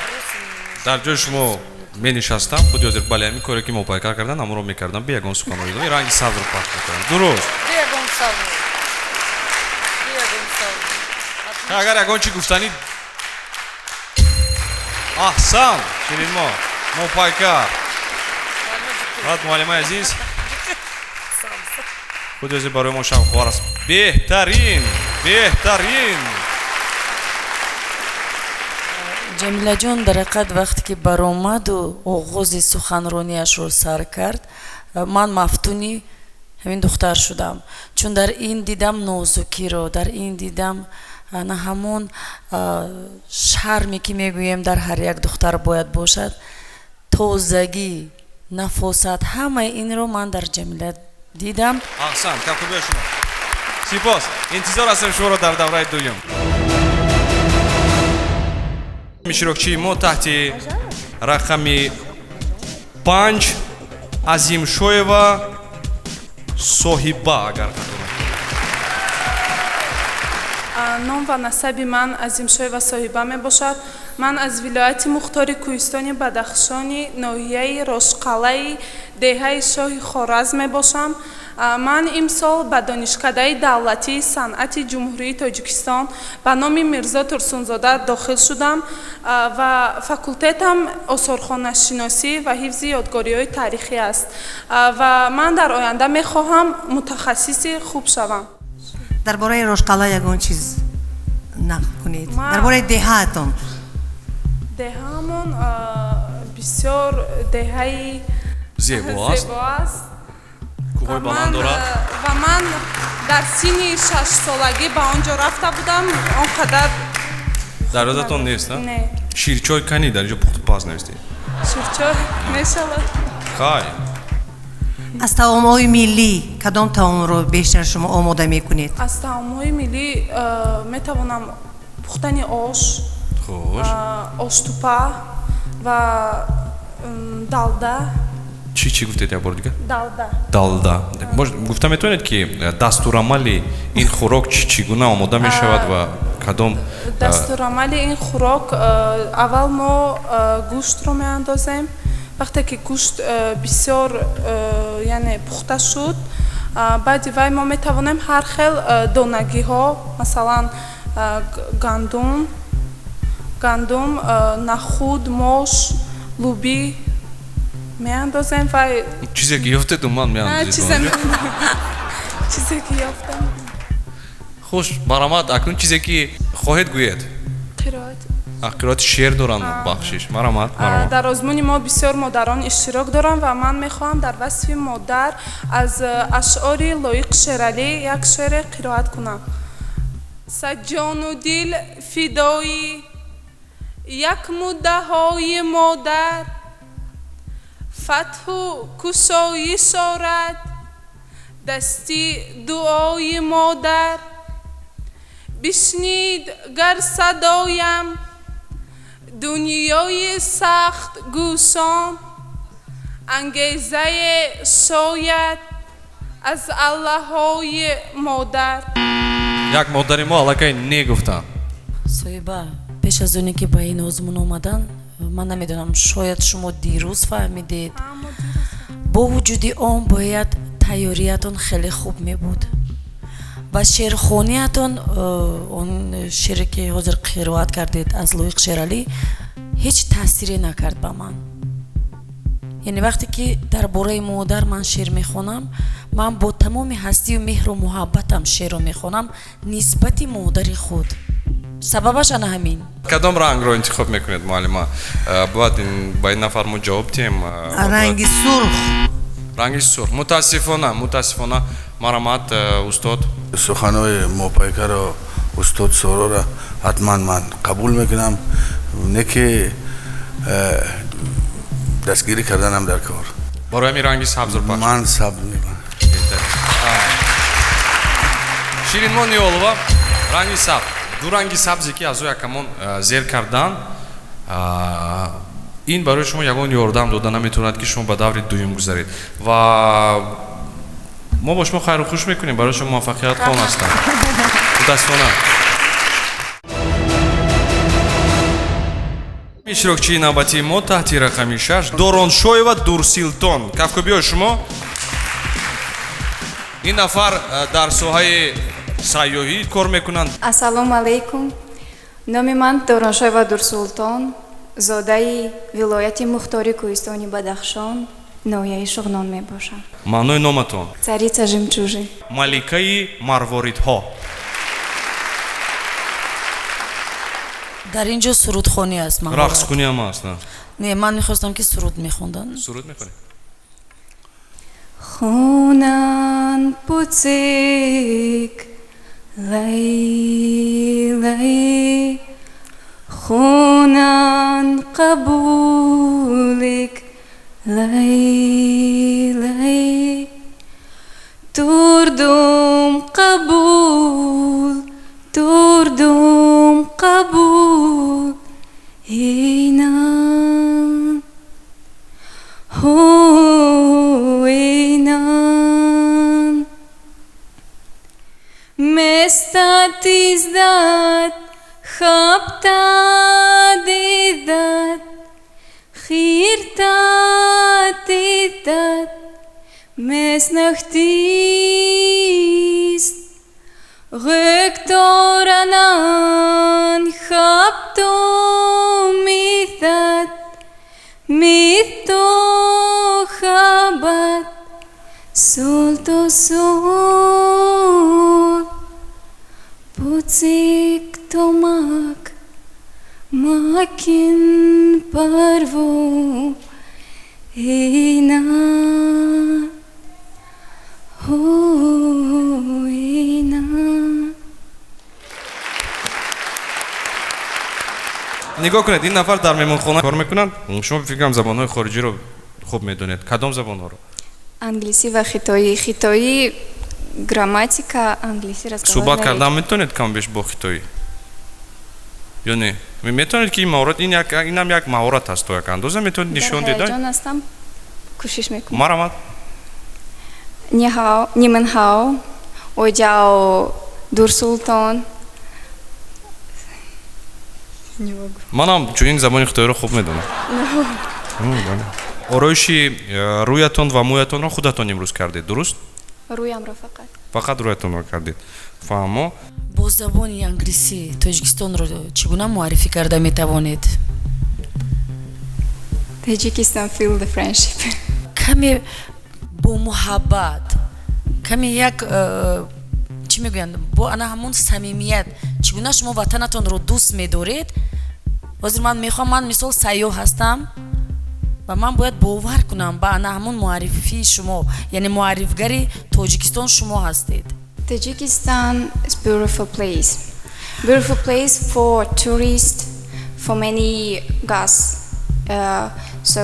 дар ҷои шумо менишастам, худи ҳозир бале ҳамин коре ки мо пайкар кардан ҳамонро мекардам. беягон суханҳои ин ранги сабрро пахш мекардам. дуруст. агар ягон чӣ гуфтанӣ аҳсан ширинмо пайкар. баъд муаллимаи азиз худи ҳозир барои мо шавқовар аст. беҳтарин. ҷамилаҷон дар ҳақиқат вақте ки баромаду оғози суханронияшро сар кард, ман мафтуни ҳамин духтар шудам, чун дар ин дидам нозукиро, дар ин дидам на ҳамон шарме ки мегӯем дар ҳар як духтар бояд бошад, тозагӣ, нафосат, ҳамаи инро ман дар ҷамила дидам. аҳсан. кафкобиҳои шумо. сипос. интизор ҳастем шуморо дар давраи дуюм. иштирокчии мо таҳти рақами 5 Азимшоева Соҳиба. агар ном ва насаби ман Азимшоева Соҳиба мебошад. ман аз вилояти Мухтори Кӯҳистони Бадахшони ноҳияи Рошқалаи деҳаи Шоҳи Хоразм мебошам. ман имсол ба донишкадаи давлатии санъати ҷумҳурии Тоҷикистон ба номи Мирзо Турсунзода дохил шудам ва факултетам осорхонашиносӣ ва ҳифзи ёдгориҳои таърихӣ аст ва ман дар оянда мехоҳам мутахассиси хуб шавам. дар бораи Рошқала ягон чиз нақл кунед. дар бораи деҳаатон. деҳаамон бисёр деҳаи зебо аст. кӯҳои баланд дорад. ва ман дар синни 6 солагӣ ба он ҷо рафта будам. он қадар дар ёдатон нест? не. ширчой кани дар инҷо пухту паз навистед? ширчой мешавад. хай. аз таомҳои миллӣ кадом таомро бештар шумо омода мекунед? аз таомҳои миллӣ метавонам пухтани ош, оштупа ва далда. чӣ гуфтед як бор дигар? далда. гуфта метавонед ки дастурамали ин хӯрок чӣ гуна омода мешавад ва кадом дастурамали ин хӯрок аввал мо гӯштро меандозем. вақте ки гӯшт бисёр яъне пухта шуд, баъди вай мо метавонем ҳар хел донагиҳо, масалан гандум, нахуд, мош, луби меандозем. вай чизе ки ёфтеду ман меандозем. чизе ки ёфтам. хуш, марамад акнун чизе ки хоҳед гӯед. қироати шеър доранд бахшиш. марамад. дар озмуни мо бисёр модарон иштирок доранд ва ман мехоҳам дар васфи модар аз ашъори Лоиқ Шералӣ як шеъре қироат кунам. саҷону дил фидои як муддаҳои модар, фатҳу кушоиш орад дасти дуои модар. бишнид гар садоям дунёи сахт гӯшон, ангезае шояд аз аллаҳои модар. як модари мо аллакай негуфтанд. соҳиба, пеш аз оне ки ба ин озмун омадан, ман намедонам, шояд шумо дирӯз фаҳмидед, бо вуҷуди он бояд тайёриятон хеле хуб мебуд ва шеърхониятон, он шеъре ки ҳозир қироат кардед аз Лоиқ Шералӣ, ҳеҷ таъсире накард ба ман. яъне вақте ки дар бораи модар ман шеър мехонам, ман бо тамоми ҳастию меҳру муҳаббатам шеърро мехонам нисбати модари худ. сабабаш ана ҳамин. кадом рангро интихоб мекунед муаллима? бояд ба ин нафар мо ҷавоб диҳем. ранги сурх. ранги сурх. мутаассифона марамад устод. суханои мопайкаро устод Сорора ҳатман ман қабул мекунам. не ки дастгирӣ карданам дар кор. барои ҳамин ранги сабзро пахш. ман сабз мекунам. ширинмо ниёлова, ранги сабз. ду ранги сабзе ки аз ӯ якамон зер кардан, ин барои шумо ягон ёрдам дода наметавонад ки шумо ба даври дуюм гузаред. ва мо бо шумо хайру хуш мекунем. барои шумо муваффақият хон ҳастанд. мутаассифона. иштирокчии навбатии мо таҳти рақами 6 Дороншоева Дурсилтон. кафкобиёи шумо. ин нафар дар соҳаи сайёҳӣ кор мекунанд. ассалому алайкум. номи ман Дороншоева Дурсултон, зодаи вилояти Мухтори Кӯҳистони Бадахшон, ноҳияи Шуғнон мебошам. маънои номатон? Царица Жемчужи. маликаи марворидҳо. дар ин ҷо сурудхонӣ аст. рақскунӣ ҳам аст. не, ман мехостам ки суруд мехондан. суруд мехонем. хунан пуцик лай лай, хунан қабулик лай лай, турдум қабул инан инан местатиздат хабтадидат хиртатидат меснахтист Rektoranan хапто митат мито хабат солто сол пуцик томак макин парво ина нигоҳ кунед, ин нафар дар меҳмонхона кор мекунанд. шумо фикрам забонҳои хориҷиро хуб медонед. кадом забонҳоро? англисӣ ва хитоӣ. хитоӣ грамматика, англисӣ разговор суҳбат кардан метавонед камбеш бо хитоӣ ё не? метавонед ки ин маҳорат, инам як маҳорат аст, то як андоза метавонед нишон дидад? дар ҳаяҷон ҳастам, кӯшиш мекунам. марамад. Нихао, ниманхао, оҷао Дурсултон, манам чунин забони хитоиро хуб медонам. ороиши рӯятон ва мӯятонро худатон имрӯз кардед, дуруст? рӯямро фақат. Фақат рӯятонро кардед. Фаҳмо? бо забони англисӣ тоҷикистонро чӣ гуна муаррифӣ карда метавонед? Tajikistan feel the friendship. каме бо муҳаббат, каме як чӣ мегӯянд, бо ана ҳамон самимият чӣ гуна шумо ватанатонро дӯст медоред? ҳозир ман мехоҳам, ман мисол сайёҳ ҳастам ва ман бояд бовар кунам ба ана ҳамон муаррифии шумо, яъне муаррифгари Тоҷикистон шумо ҳастед. Tajikistan is beautiful place for tourists, for many guests. So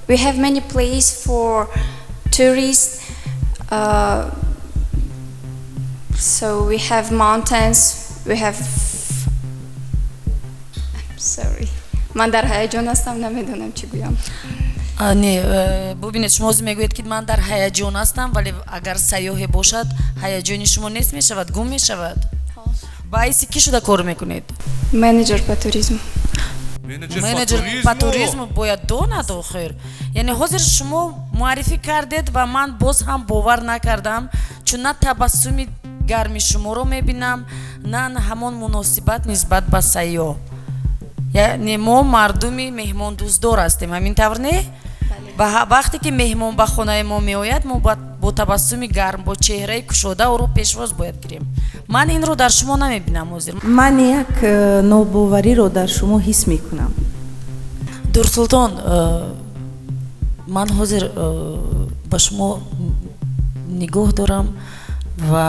we have many place for tourists. So we have mountains. We have. I'm sorry. من در هیجان هستم نمیدونم چی گویم. не бубинед шумо ҳозир мегӯед ки ман дар ҳаяҷон ҳастам, вале агар сайёҳе бошад ҳаяҷони шумо нест мешавад, гум мешавад. ба ҳайси кӣ шуда кор мекунед? Менеҷер по туризму. менеҷер по туризму бояд донад охир. яъне ҳозир шумо муаррифӣ кардед ва ман боз ҳам бовар накардам, чун на табассуми гарми шуморо мебинам, на ҳамон муносибат нисбат ба сайёҳ. яъне мо мардуми меҳмондӯстдор ҳастем, ҳамин тавр не? вақте ки меҳмон ба хонаи мо меояд, мо бо табассуми гарм, бо чеҳраи кушода ӯро пешвоз бояд гирем. ман инро дар шумо намебинам ҳозир. ман як нобовариро дар шумо ҳис мекунам. дурсултон, ман ҳозир ба шумо нигоҳ дорам ва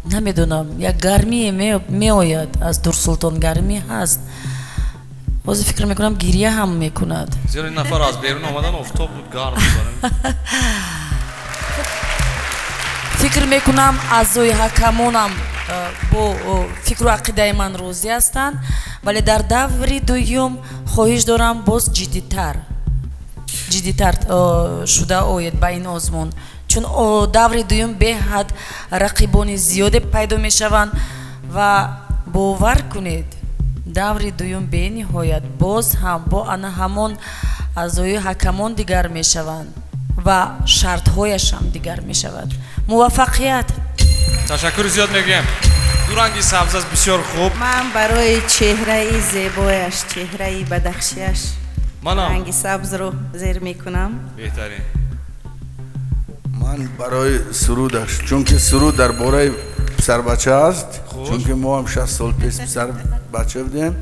намедонам, як гармие меояд аз Дурсултон, гармӣ ҳаст. ҳозир фикр мекунам гирья ҳам мекунад. зеро ин нафар аз берун омадан офтоб буд, гарм буд. фикр мекунам аъзои ҳакамонам бо фикру ақидаи ман розӣ ҳастанд, вале дар даври дуюм хоҳиш дорам боз ҷиддитар шуда оед ба ин озмун, чун даври дуюм беҳад рақибони зиёде пайдо мешаванд ва бовар кунед, даври дуюм бениҳоят боз ҳам бо ана ҳамон аъзои ҳакамон дигар мешаванд ва шартҳояшам дигар мешавад. муваффақият. ташаккури зиёд мегӯям. дуранги сабз аст, бисёр хуб. ман барои чеҳраи зебояш, чеҳраи бадахшияш ранги сабзро зер мекунам. беҳтарин. ман барои сурудаш, чунки суруд дар бораи писарбача аст, чунки мо ҳам 60 сол пеш писарбача будем.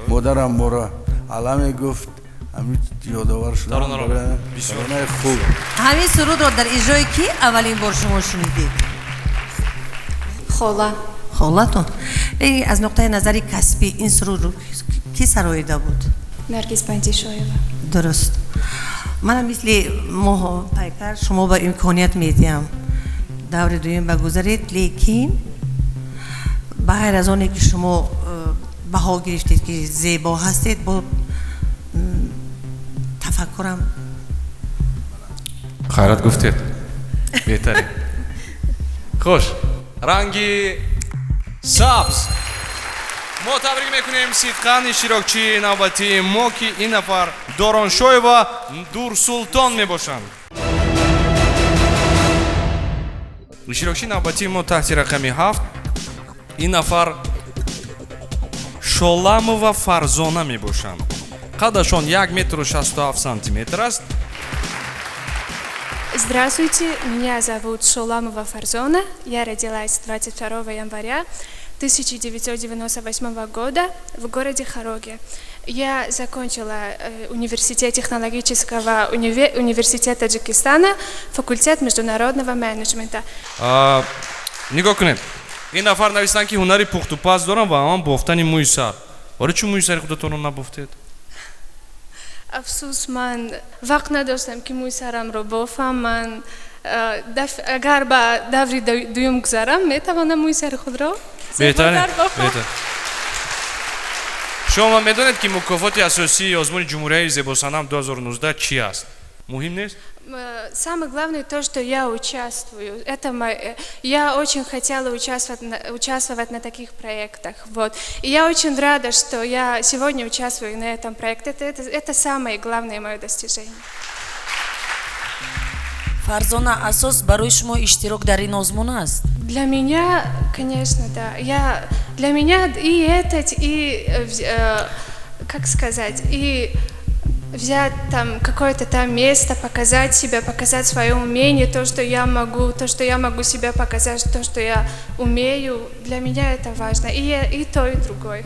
модарам моро аламе гуфт, ҳамин ёдовар шудам. барои хуб. ҳамин сурудро дар иҷрои ки аввалин бор шумо шунидед? хола. холатон? аз нуқтаи назари касбӣ ин сурудро ки сароида буд? наргиз бандишоева. дуруст. манам мисли моҳо пайкар шумо ба имконият медиҳам даври дуюм багузаред, лекин ба ғайр аз оне ки шумо баҳо гирифтед ки зебо ҳастед, бо тафаккурам хайрат гуфтед. беҳтарин. хуш, ранги сабз. мо табрик мекунем сидқан иштирокчии навбатии мо ки ин нафар Дороншоева Дурсултон мебошанд. иштирокчии навбатии мо таҳти рақами 7 ин нафар Шоламова Фарзона мебошанд. қадашон 1 метр и 67 сантиметр аст. Здравствуйте, меня зовут Шоламова Фарзона. Я родилась 22 января 1998 года в городе Хароге. Я закончила университет технологического университета Таджикистана, факультет международного менеджмента. нигоҳ кунед. ин нафар навистанд ки ҳунари пухтупаз дорам ва ҳаман бофтани мӯи сар. барои чӣ мӯи сари худатонро набофтед? афсус, ман вақт надоштам ки мӯи сарамро бофам. ман агар ба даври дуюм гузарам, метавонам мӯи сари худро зеботар бофам. шумо медонед ки мукофоти асосии озмуни ҷумҳурияи зебосанам 2019 чӣ аст? муҳим нест? Самое главное то, что я участвую. Я очень хотела участвовать на таких проектах. Вот. И я очень рада, что я сегодня участвую на этом проекте. Это самое главное мое достижение. Фарзона, асос барои шумо иштирок дар ин озмун аст? Для меня, конечно, да. Для меня и этот, и, как сказать, и взять там какое-то там место, показать себя, показать свое умение, то, что я могу себя показать, то, что я умею. Для меня это важно. И то, и другое.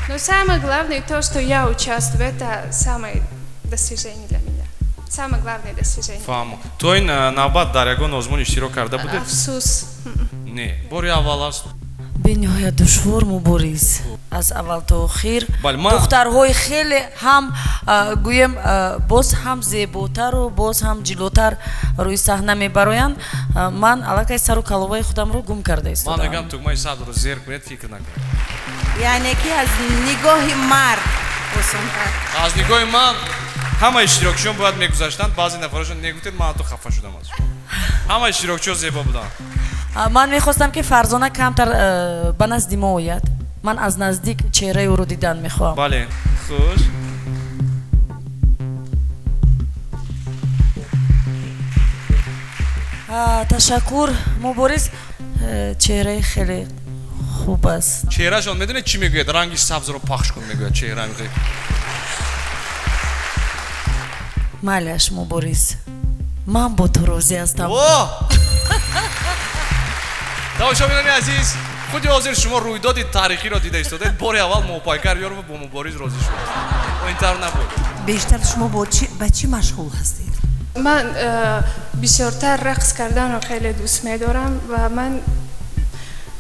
Но самое главное то, что я участвую, это самое достижение для меня. Самое главное достижение. Фаҳмо. То ин навбат дар ягон озмун иштирок карда будед? Афсус. Не. Бори аввал аст. бениҳоят душвор мубориз. Аз аввал то охир духтарҳои хеле ҳам гӯем боз ҳам зеботару боз ҳам ҷилотар рӯи саҳна мебароянд. Ман аллакай сару каловаи худамро гум карда истодам. Ман мегӯям тугмаи садро зер кунед, фикр накунед. яъне ки аз нигоҳи мард осонтар. Аз нигоҳи ман ҳама иштирокчиён бояд мегузаштанд. баъзе нафарашон негуфтед, ман ҳатто хафа шудам аз шумо. ҳама иштирокчиҳо зебо буданд. Ман мехостам ки Фарзона камтар ба назди мо ояд. Ман аз наздик чеҳраи ӯро дидан мехоҳам. Бале, хуш. Ташаккур, мубориз. Чеҳраи хеле хуб аст. Чеҳрашон медонед чӣ мегӯяд? Ранги сабзро пахш кун мегӯяд. Чеҳра мегӯяд. Малаш мубориз. Ман бо ту розӣ ҳастам. тамошобинони азиз, худи ҳозир шумо рӯйдоди тарихиро дида истодед. бори аввал мувоффақият ёрова бо мубориз розӣ шуд. интар набуд. бештар шумо ба чӣ машғул ҳастед? من بسیارتر رقص کردن رو خیلی دوست می‌دارم و من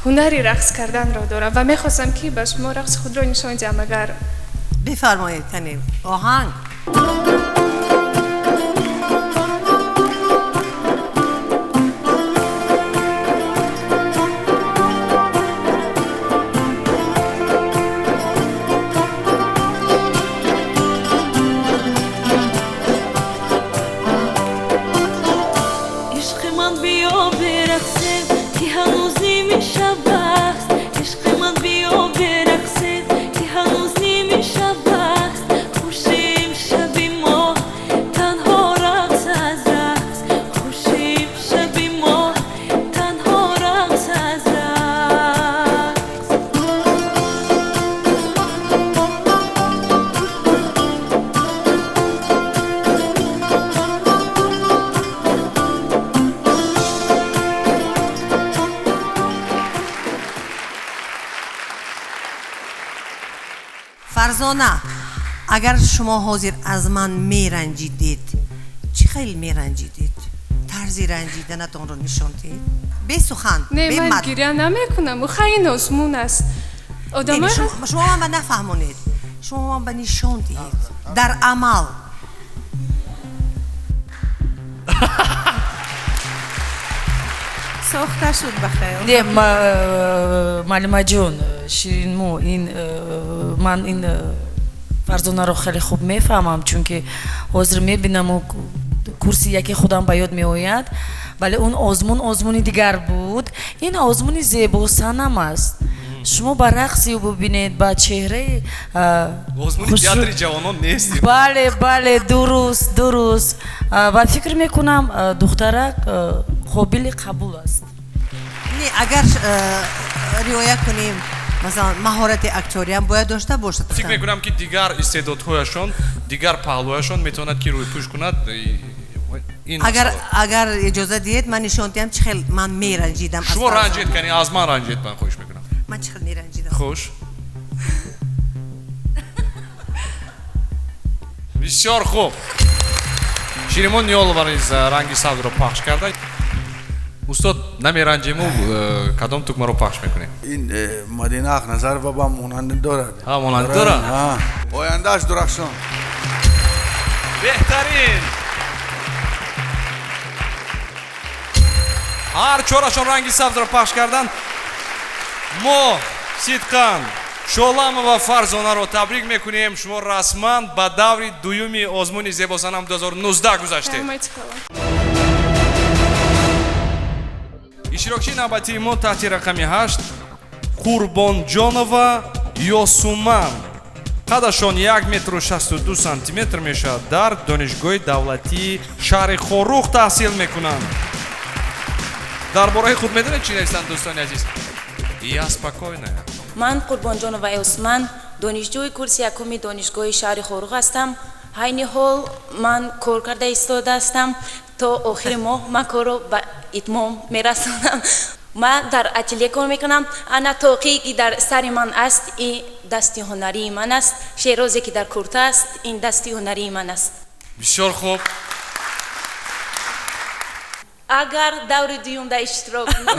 هنری رقص کردن رو دارم و می‌خواستم که به شما رقص خود رو نشان دهم. اگر بفرمایید کنیم آهنگ. فرزانه اگر شما حاضر از من میرنجیدید چی خیلی میرنجیدید؟ طرز رنجیدنتون رو نشون دید؟ به سخن نه من گریه نمیکنم. خیلی آسمون است. شما من نفهمونید. شما من به نشون دید در عمل. ساخته شد بخیر. نه معلومه جون شیرین مو من این فرزانه رو خیلی خوب میفهمم چون که حاضر میبینم و کورسی یکی خودم به یاد میآید. ولی اون آزمونی دیگر بود. این آزمونی زیبا صنم است. شما با رقصی رو ببینید با چهره آزمونی تئاتر جوانان نیست. بله درست و فکر میکنم دخترک قابل قبول است. نه اگر رعایت کنیم مثلا مهارت اکتوری هم باید داشته باشد. فکر میکنم که دیگر استعدادهایشان دیگر پهلوهایشان میتواند که روی پوش کند. اگر اجازه دید من نشان دهم چخیل من میرنجیدم. شما رنجید کنی از من رنجید من خوش میکنم. من چخیل میرنجیدم. خوش. بسیار خوب. شیرمون نیولوارز رنگی سبز رو پخش کرده. استاد نمیرنجیم و کدام توکمه رو پخش میکنیم؟ این مدینه اخ نظر بابا مانند دارد. ها مانند دارد؟ ها. آیندهش درخشان. بهترین. هر چهارشون رنگی سبز رو پخش کردن. مو، سیدقان، шоламова фарзонаро табрик мекунем. Шумо расман ба даври дуюми озмуни зебосанам 2019 гузаштед. иштирокчии навбатии мо таҳти рақами 8 Қурбонҷонова Ёсуман. қадашон 1.62 см мешавад. дар донишгоҳи давлатии шаҳри Хорух таҳсил мекунанд. дар бораи худ медонед чӣ нестанд дӯстони азиз? Я спокойная. ман Қурбонҷонова Ёсуман донишҷӯи курси якуми донишгоҳи шаҳри Хорух ҳастам. ҳайни ҳол ман кор карда истода ҳастам. то охири моҳ ман корро ба итмом мерасонам. ман дар ателе кор мекунам. ана тоқие ки дар сари ман аст ин дасти ҳунарии ман аст. шерозе ки дар курта аст ин дасти ҳунарии ман аст. бисёр хуб. агар даври дуюмда иштирок кунам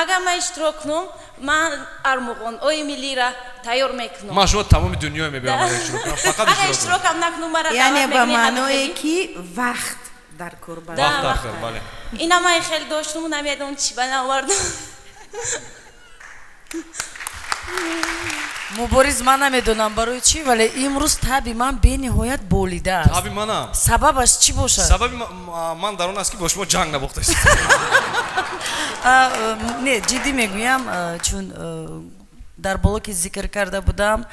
агар ман иштирок кунам ман армуғон ои миллира тайёр мекунам. ман шумо тамоми дунё мебиём агар иштирокам накунам мара яъне ба маъное ки вақт дар кор бале. ина ман хеле доштум намедонам чӣ ба навардам. мубориз ман намедонам барои чӣ вале имрӯз таби ман бениҳоят болида аст. таби манам. сабабаш чӣ бошад? сабаби ман дар он аст ки бо шумо ҷанг набохтаст. не ҷиддӣ мегӯям чун дар боло ки зикр карда будам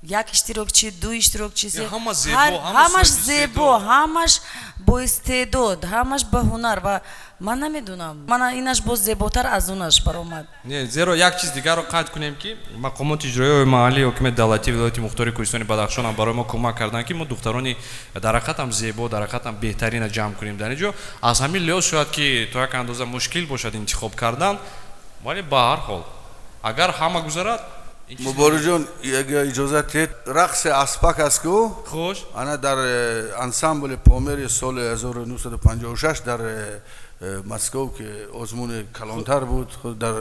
як иштирокчӣ ду иштирокчӣ ҳамаш зебо ҳамаш боистеъдод ҳамаш ба ҳунар ва ман намедонам ман инаш боз зеботар аз онаш баромад. не зеро як чиз дигарро қайд кунем ки мақомоти иҷроиёи маҳаллии ҳокимияти давлатии вилояти мухтори кӯҳистони бадахшон ҳам барои мо кӯмак карданд ки мо духтарони дар ҳақиқат зебо дар ҳақиқат беҳтарина ҷамъ кунем дар инҷо. аз ҳамин лиҳоз шояд ки то як андоза мушкил бошад интихоб кардан, вале ба ҳар ҳол агар ҳама гузарад. мубориҷон ягар иҷозат дед рақси аспак аст ку хуш ана дар ансамбли помери соли 1956 дар москов ки озмуни калонтар буд дар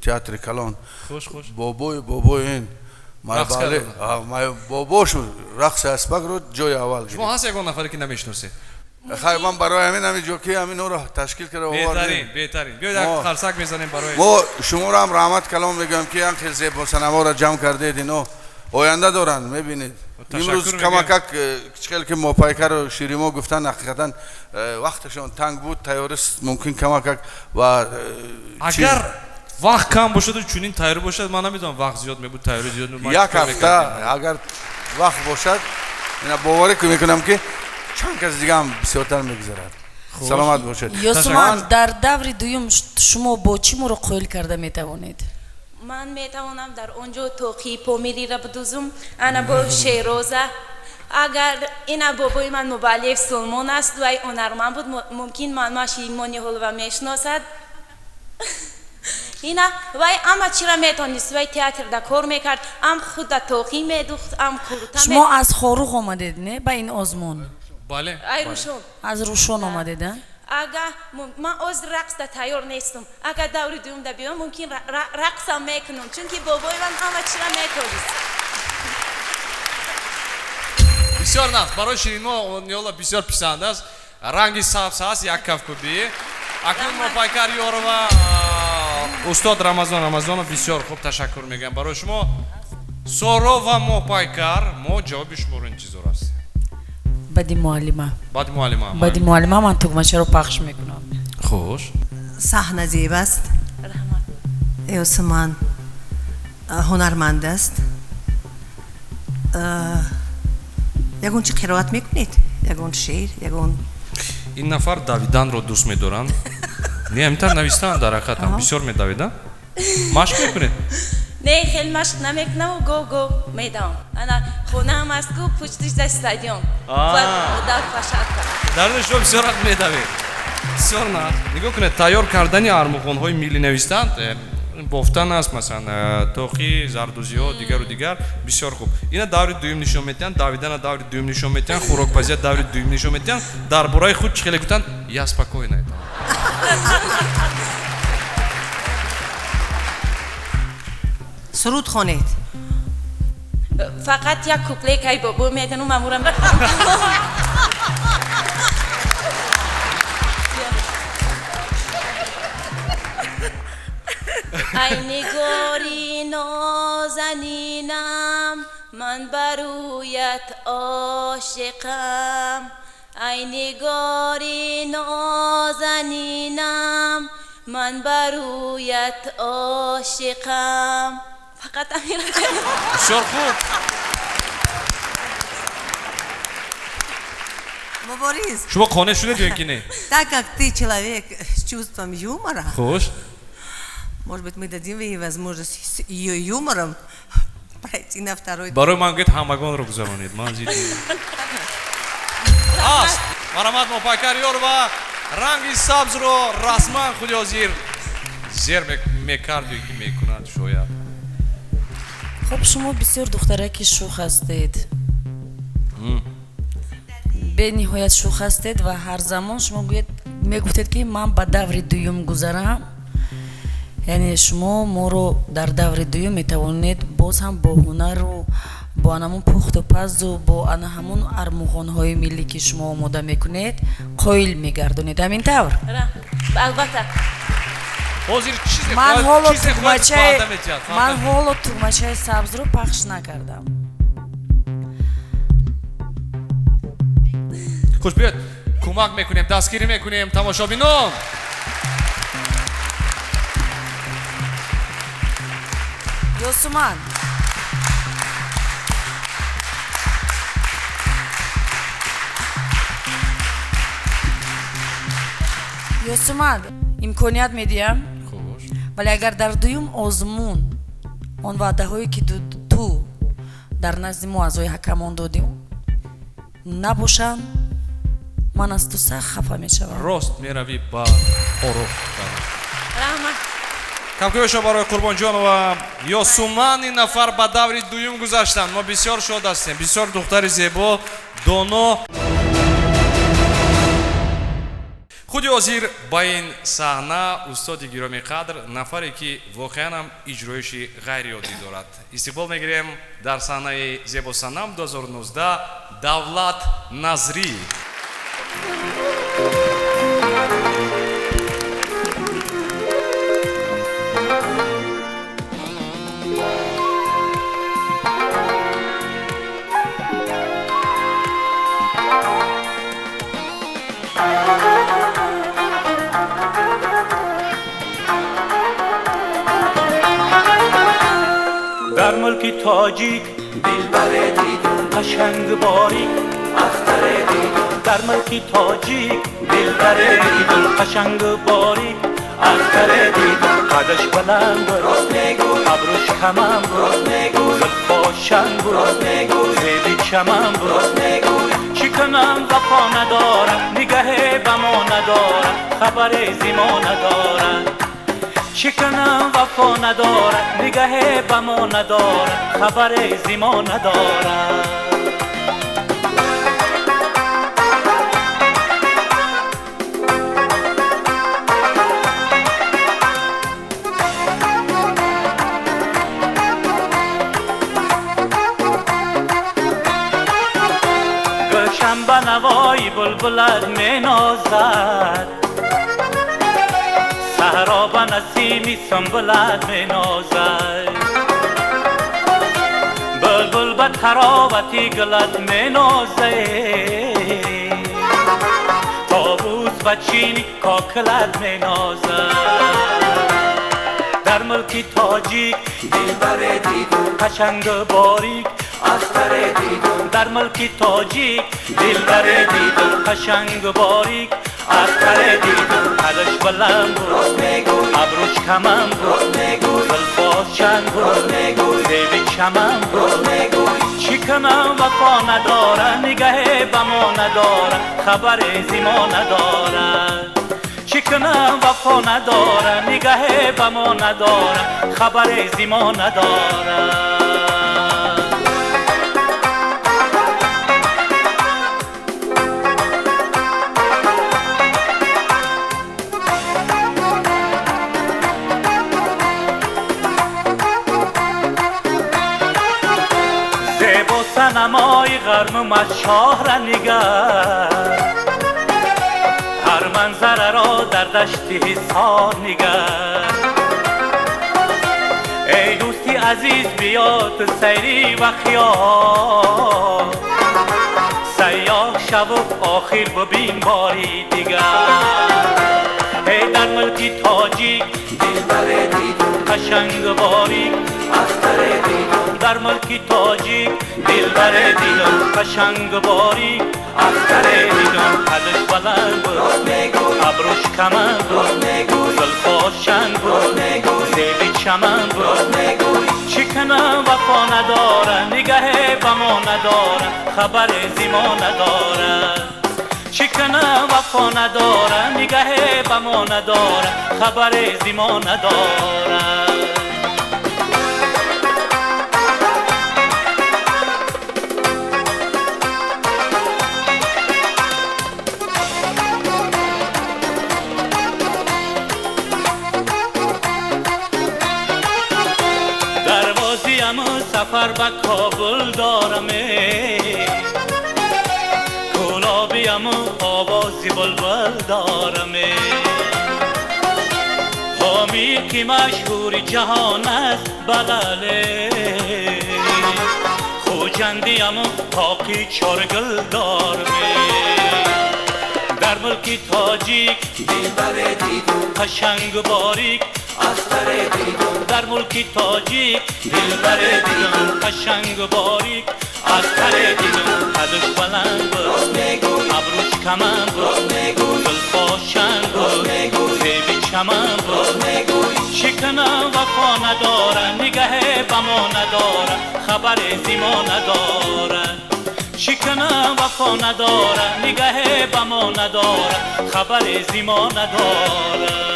театри калон бобои ин бобош рақси аспакро ҷои аввал гирифт. шумо ҳаст ягон нафаре ки намешиносед? хай ман барои ҳамин ҳамин ҷоки ҳаминро ташкил карда беҳтарин биёед як қарсак мезанем барои мо шуморо ҳам раҳмат калом мегӯям ки ан хел зебосанаворо ҷамъ кардед ино оянда доранд мебинед. имрӯз камакак хел ки мопайкару ширимо гуфтан ҳақиқатан вақташон танг буд тайёрист мумкин камакак ва агар вақт кам бошаду чунин тайёрӣ бошад ман намедонам вақт зиёд мебуд тайёрӣ зиёд мебуд як ҳафта агар вақт бошад ина боварӣ мекунам ки чанд кас дига ҳам бисёртар мегузарад. саломат бошед. Ёсуман дар даври дуюм шумо бо чӣ моро қоил карда метавонед? ман метавонам дар онҷо тоқии помириро бидӯзум ана бо шероза. агар ина бобои ман мубаллиғ сулмон аст вай ҳунарманд буд мумкин манмаши мониҳолова мешиносад. ина вай ама чира метонист вай театрда кор мекард ам худа тоқӣ медӯхт ам курта. шумо аз Хорух омадед не ба ин озмун? бале. ай рӯшон. аз Рӯшон омадед а? агар ман озир рақсда тайёр нестам. агар даври дуюмда биём мумкин рақсам мекунам чунки бобои ман ама чира метонист. бисёр наф барои ширинмо ниёла бисёр писанд аст. ранги сабз аст як кафкуби акнун мопайкар ёрова устод рамазонов бисёр хуб ташаккур мегӯям барои шумо. соро ва мопайкар мо ҷавоби шуморо интизор аст. бади муаллима ман тугмачаро пахш мекунам. хуш саҳна зеб аст. Ёсуман ҳунарманд аст. ягон чӣ қироат мекунед? ягон шеър ягон ин нафар давиданро дӯст медоранд. не ҳаминтар навистанд дар ҳақиқатам бисёр медавиданд. машқ мекунед? не хеле машқ намекунам го медавам. ана хонаам аст ку пушти стадион дар площадка. дар шумо бисёр вақт медавед. бисёр на нигоҳ кунед тайёр кардани армуғонҳои миллӣ навистанд бофтан аст масалан тоқи зардузиҳо дигару дигар бисёр хуб. ина даври дуюм нишон медиҳанд давидана даври дуюм нишон медиҳанд хӯрокпазия даври дуюм нишон медиҳанд дар бораи худ чӣ хеле гуфтанд я спокойная. суруд хонед. фақат як куплекай бобо медонам мамурам. ای نگاری نازنینم من برویت عاشقم ای نگاری نازنینم من برویت عاشقم فقط امیر بسیار خوب. Борис, شما قانع شدید یا اینکه نه؟ так как ты человек с чувством юмора, خوش. может быть, мы дадим ей возможность с ее юмором пройти на второй. برای من گفت همگان رو گذرانید. من زیاد. است. مرحمت مپکریار و رنگ سبز رو رسما خدا زیر میکرد یا میکند شاید. خب شما بسیار دخترکی شوخ هستید. به نهایت شوخ هستید و هر زمان شما میگفتید که من با دور دوم گذرم. یعنی شما ما رو در دور دوم میتوانید باز هم با هنر و با همون پخت و پز و با همون ارمغان های ملی که شما آماده میکنید قایل میگردونید. همین طور؟ البته. من حالا تغمچه سبز رو پخش نکردم. خوش بیاد کمک میکنیم دستگیری میکنیم تماشابینان. یوسمان یوسمان امکانیت میدیم ولی اگر در دویم آزمون آن وعده هایی که تو در نزد ما اعضای حکمان دادیم نباشن من از تو سخت خفه میشوم. راست میروی با خروف کمکویشو برای قربان جان و یوسمان این نفر به دور دویم گذاشتن. ما بسیار شاد هستیم. بسیار دختر زیبا دانا. خودی حاضر با این صحنه استاد گرامی قدر نفری که واقعا هم اجرایش غیر عادی دارد. استقبال میگیریم در صحنه زیبا سنم 2019 دولت نظری. در ملک تاجیک دلبر دیدون قشنگ باریک اختر دیدون در ملک تاجیک دلبر دیدون قشنگ باریک اختر دیدون قدش بلند راست میگوی ابروش کمم راست میگوی زلفاشن راست میگوی زیبی چمم راست میگوی چی کنم وفا ندارم نگه بما ندارم خبر زیما ندارم چی کنم وفا ندارم نگه بما ندارم خبر زیما ندارم. گلشن به نوای بلبلت می نازد صحرا به نسیمی سنبلت می نازد بلبل به تراوتی گلت می نازد طاووس و چینی کاکلت می نازد در ملک تاجیک دلبر دیدون قشنگ باریک اختر دیدون در ملک تاجیک دلبر دیدون قشنگ باریک اختر دیدون قدش بلند راست میگوی ابروش کمم راست میگوی زلفاشن راست میگوی زیب چمم راست میگوی چی کنم وفا ندارم نگه بما ندارم خبر زیما ندارم چی کنم وفا ندارم نگه بما ندارم خبر زیما ندارم. زیبا سنمای غرم شاه را نگر هر منظره را در دشت حصار نگر عزیز بیا تو سیری و خیال سیاه شو و آخر ببین باری دیگر ای در ملک تاجیک دلبر دیدم قشنگ باریک اختر دیدم در ملک تاجیک دلبر دیدم قشنگ باریک اختر دیدم قدش بلند بود ابروش کمند بود زلفاش چند بود زیب چمن بود چی کنم وفا نداره نگه به ما نداره خبر زیما نداره چی کنم وفا نداره نگه به ما نداره خبر زیما نداره سفر به کابل دارم کلابیم و آوازی بلبل دارم حامی که مشهور جهان است بغله خوجندیم و تاقی چارگل دارم در ملک تاجیک دلبر دیدم قشنگ باریک اختر دیدم در ملک تاجیک دلبر دیدم قشنگ باریک اختر دیدم قدش بلند بود ابروش کمند بود زلفاش چند بود زیب چمن بود چی کنم وفا نداره نگه به ما نداره خبر زیما نداره چی کنم وفا نداره نگه به ما نداره خبر زیما نداره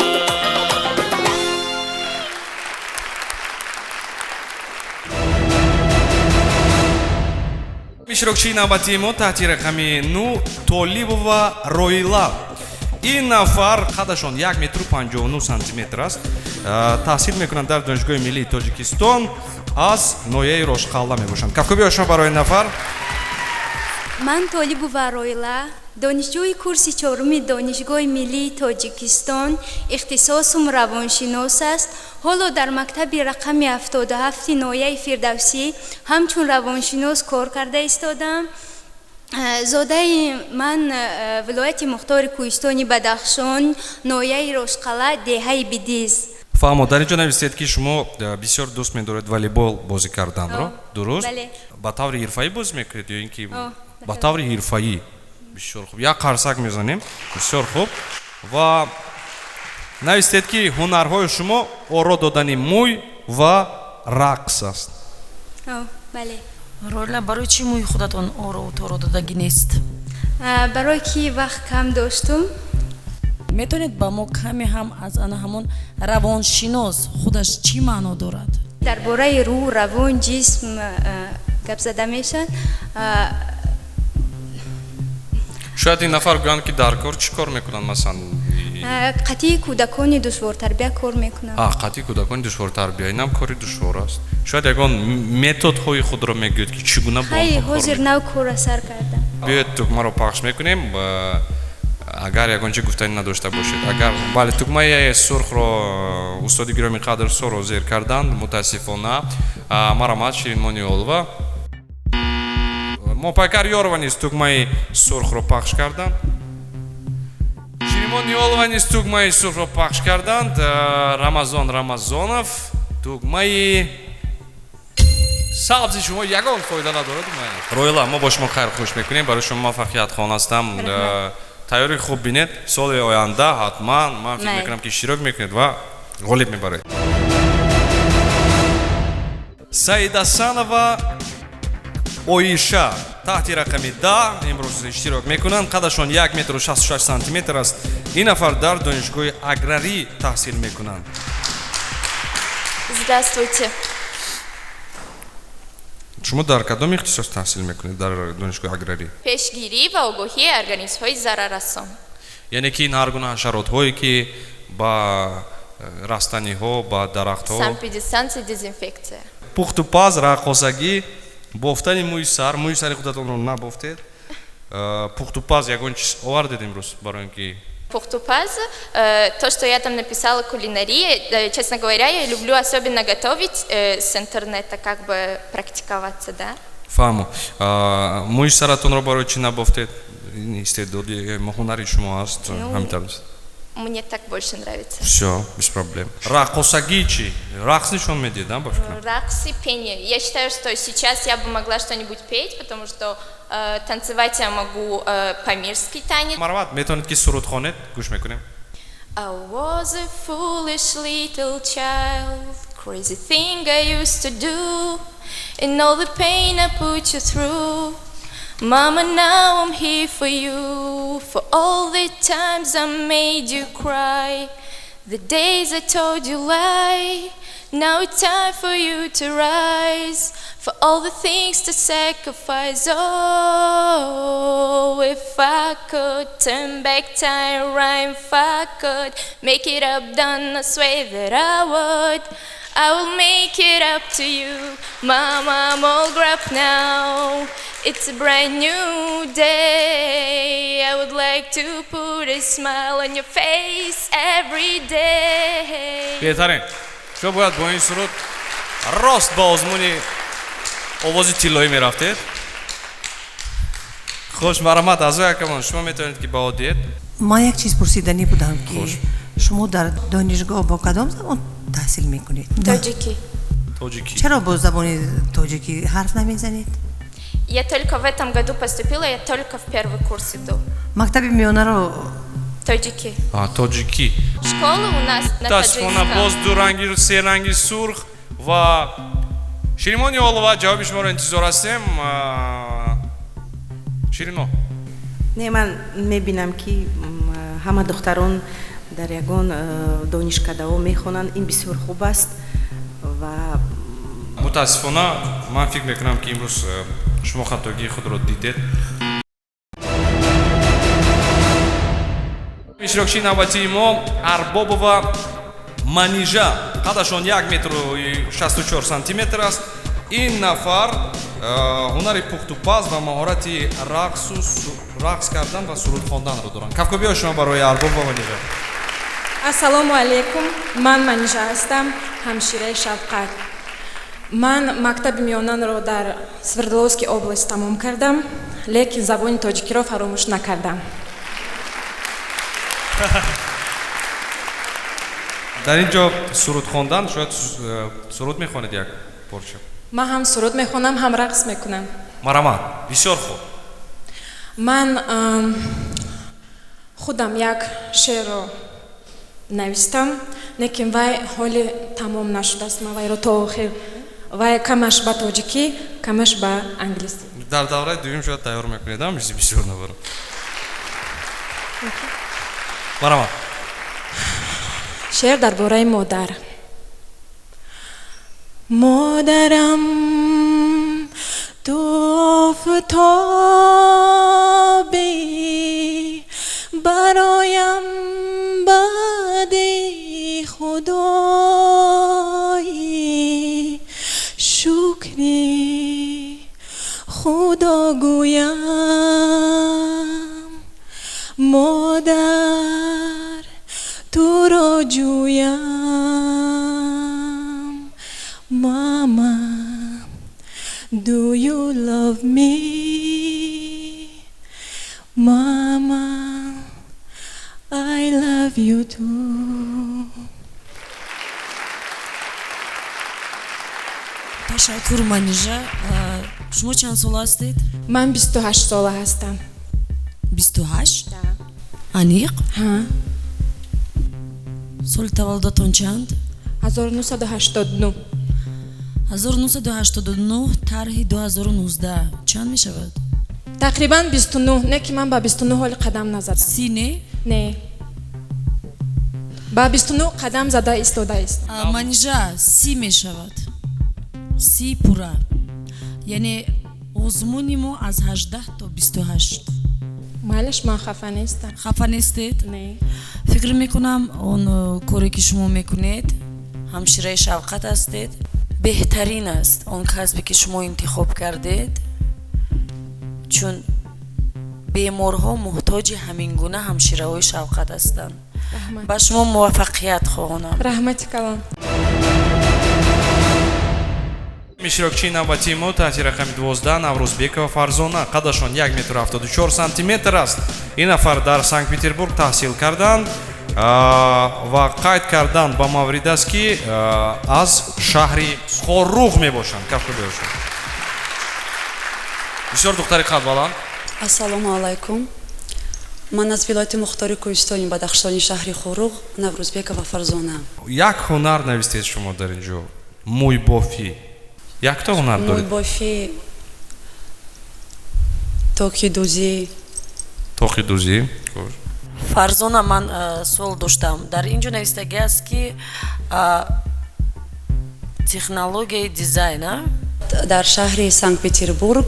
ишрокчии навбатии мо таҳти рақами 9 Толибу ва Роила. ин нафар қадашон 1 метру 59 сантиметр аст. таҳсил мекунанд дар донишгоҳи миллии Тоҷикистон аз ноҳияи Рошқалла мебошанд. Кафкоби ошо барои нафар. ман Толибу ва Роила донишҷӯи курси 4-уми донишгоҳи миллии Тоҷикистон ихтисосум равоншинос аст. ҳоло дар мактаби рақами 77 ноҳияи Фирдавсӣ ҳамчун равоншинос кор карда истодам. зодаи ман вилояти мухтори Кӯҳистони Бадахшон ноҳияи Рошқалла деҳаи Бидиз. фаҳмо дар инҷо нависед ки шумо бисёр дӯст медоред волейбол бозӣ карданро дуруст? ба таври ҳирфаӣ бозӣ мекунед ё ин ки ба таври ҳирфаӣ? бисёр хуб, як қарсак мезанем. бисёр хуб. ва навистед ки ҳунарҳои шумо оро додани мӯй ва рақс аст. бале. Роила, барои чӣ мӯи худатон оро додагӣ нест? барое ки вақт кам доштум. метавонед ба мо каме ҳам аз ана ҳамон равоншинос худаш чӣ маъно дорад? дар бораи рӯҳ, равон, ҷисм гап зада мешавад. шояд ин нафар гӯянд ки дар кор чӣ кор мекунанд? масалан қатъии кӯдакони душвортарбия кор мекунам. қатъии кӯдакони душвортарбия инам кори душвор аст. шояд ягон методҳои худро мегӯед ки чӣ гуна бо ҳай ҳозир нав кора сар кардам. биёед тугмаро пахш мекунем агар ягон чӣ гуфтанӣ надошта бошед. агар бале тугмаи сурхро устоди гироми қадр сурхро зер карданд мутаассифона. марамат Ширин Мониёлова. Мопайкар Ёрова низ тугмаи сурхро пахш карданд. Ширин Мониёлова низ тугмаи сурхро пахш карданд. Рамазон Рамазонов тугмаи сабзи шумо ягон фоида надорад. Роила, мо бо шумо хайр хуш мекунем. барои шумо муваффақият хонастам. тайёрӣ хуб бинед. соли оянда ҳатман ман фикр мекунам ки иштирок мекунед ва ғолиб мебаред. Саида Санова Оиша таҳти рақами 10 имрӯз иштирок мекунанд. қадашон 1 метру 66 сантиметр аст. ин нафар дар донишгоҳи аграрӣ таҳсил мекунанд. Здравствуйте. шумо дар кадом ихтисос таҳсил мекунед дар донишгоҳи аграрӣ? пешгирӣ ва огоҳии организмҳои зараррасон. яъне ки ин ҳар гуна ҳашаротҳое ки ба растаниҳо ба дарахтҳо санпидисанси дезинфекция. пухтупаз, раққосагӣ, бофтани мӯи сари худатонро набофтед. пухтупаз ягон чиз овардед имрӯз барои ин ки Пухтупаз, то, что я там написала кулинария, честно говоря, я люблю особенно готовить с интернета, как бы практиковаться, да. Фаму. Муж саратон робаро чи набофтет? Истед доди махунари шумо аст. Мне так больше нравится. Все, без проблем. Ракосаги чи? Ракс ничего меди, да, бабушка? Ракс и пение. Я считаю, что сейчас я бы могла что-нибудь петь, потому что танцевать я могу памирский танец. Марват, метонет ки сурут хонет, гуш мекунем. I was a foolish little child, crazy thing I used to do, and all the pain I put you through. Mama, now I'm here for you, for all the times I made you cry, the days I told you lie. Now it's time for you to rise, for all the things to sacrifice. Oh, if I could turn back time, right, if I could make it up, done, I swear that I would. I will make it up to you, Mama, I'm all grown up now. It's a brand new day. I would like to put a smile on your face every day. Бетарин, шо бояд бо ин суруд рост ба озмуни овози тиллоӣ мерафтед? Хош, марҳамат, азои акамон, шумо метавонед ки ба одиед? ما یک چیز پرسیدنی بودم که شما در دانشگاه با کدام زبان تحصیل میکنید؟ Таджики. Таджики. چرا با زبان تاجیکی حرف نمیزنید؟ Я только в этом году поступила, я только в первый курс иду. مکتب میانه رو Таджики. Таджики. Школа у нас на Тасфона боз дуранги, серанги, сурх ва Ширимони Олова, ҷавоби шуморо интизор ҳастем. Ширино. Не, ман мебинам ки ҳама духтарон дар ягон донишкадаҳо мехонанд. Ин бисёр хуб аст ва мутаассифона ман фикр мекунам ки имрӯз шумо хатогии худро дидед. иштирокчии навбатии мо Арбобова Манижа, қадашон 1 метру 64 сантиметр аст. ин нафар ҳунари пухтупаз ва маҳорати рақс кардан ва суруд хонданро доранд. Кавкобиҳо шумо барои Арбобова Манижа. Ассалому алейкум, ман Манижа ҳастам, ҳамшираи Шавқат. Ман мактаби миёнаро дар Свердловскии област тамом кардам, лекин забони тоҷикиро фаромӯш накардам. дар ин ҷо суруд хондан, шояд суруд мехонед як порча? Ман ҳам суруд мехонам, ҳам рақс мекунам. Марамат, бисёр хуб. Ман худам як шеърро навистам, лекин вай ҳоли тамом нашудааст. Ман вайро то охир вай камаш ба тоҷикӣ, камаш ба англисӣ. дар давраи дуюм шояд тайёр мекунед, ҳам чизи бисёр набарам. Марамат. شعر درباره مادر. مادرم تو آفتابی برایم بعد خدایی شکری خدا گویم مادر تو را جویم ماما do you love me mama I love you too. تشکر Манижа. شما چند سال هستید؟ من 28 ساله هستم. 28؟ انیق؟ ها. سال تولدتون چند؟ 1989. 1989 طرح 2019 چند می شود؟ تقریبا 29. نه که من با 29 حال قدم نزدم. 30 نه؟ نه. با 29 قدم زده ایستاده است. Манижа 30 می شود. 30 پورا. یعنی озмуни мо аз 18 تا 28. مالش من خفه نیستم. خفه نیستید؟ نه. فکر میکنم اون کاری که شما میکنید همشیره شفقت هستید. بهترین است اون کسبی که شما انتخاب کردید، چون беморҳо муҳтоҷи ҳамин гуна ҳамшираҳои шавқат ҳастанд. ба шумо муваффақият хоҳонам. Раҳмати калон. иштирокчии навбатии мо таҳти рақами 12 Наврӯзбекова Фарзона қадашон 1 м 74 см аст. ин нафар дар Санкт-Петербург таҳсил карданд ва қайд карданд ба маврид аст ки аз шаҳри Хоруғ мебошанд. каф бешон. бисёр духтари қадбаланд. Ассалому алайкум. Ман аз вилояти Мухтори Кӯҳистони Бадахшони шаҳри Хоруғ Наврӯзбекова Фарзона. як ҳунар навистед шумо дар инҷо. Мӯйбофӣ. якта ҳунар доред? Мӯйбофӣ, тоқидӯзӣ. Тоқидӯзӣ. Фарзона, ман суол доштам. Дар инҷо навистагӣ аст ки технологияи дизайна Дар шаҳри Санкт-Петербург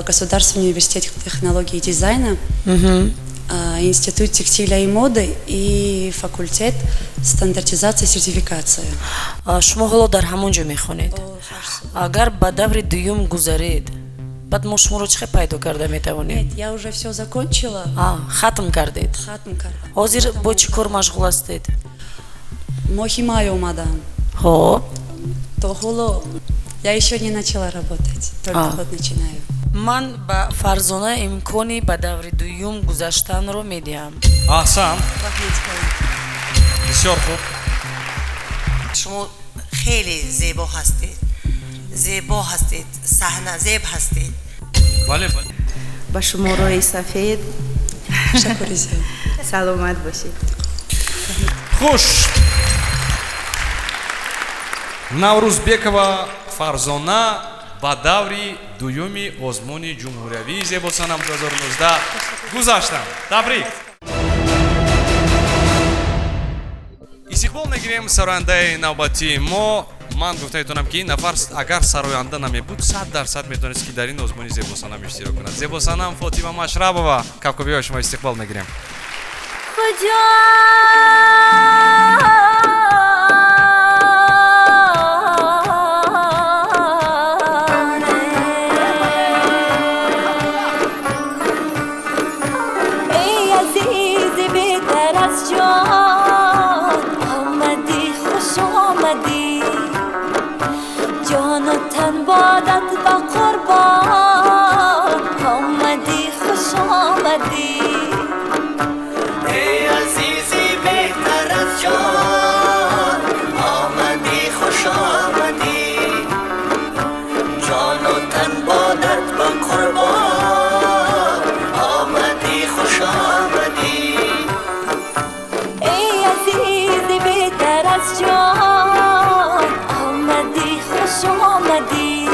Государственный университет технологии и дизайна, Институт текстиля и моды и факультет стандартизации и сертификации. Шумо ҳоло дар ҳамон ҷо мехонед. Агар ба даври дуюм гузаред, баъд мо шуморо чӣ пайдо карда метавонем? Нет, я уже все закончила. Хатм кардед? Хатм кардам. Ҳозир бо чӣ кор машғул ҳастед? Моҳи май омадам. То ҳоло я еще не начала работать, только вот начинаю. Ман ба Фарзона имкони ба даври дуюм гузаштанро медиҳам. Аҳсан. бисёр хуб. шумо хеле зебо ҳастед. Зебо ҳастед, саҳназеб ҳастед. бале бале. ба шумо роҳи сафед. Шакури зиёд. саломат бошед. хуш. Наврӯзбекова Фарзона ба даври дуюми озмуни ҷумҳуриявии зебосанам 2019 гузаштанд. Табрик. истиқбол мегирем сарояндаи навбатии мо. ман гуфта метавонам ки ин нафар агар сароянда намебуд 100% метавонист ки дар ин озмуни зебосанам иштирок кунад. зебосанам Фотима Машрабова. кавкабиҳои шумо истиқбол мегирем. بادت با قربان آمدی خوش آمدی ای عزیزی بهتر از جان آمدی خوش آمدی جان و تن بادت با قربان آمدی خوش آمدی ای عزیزی بهتر از جان آمدی خوش آمدی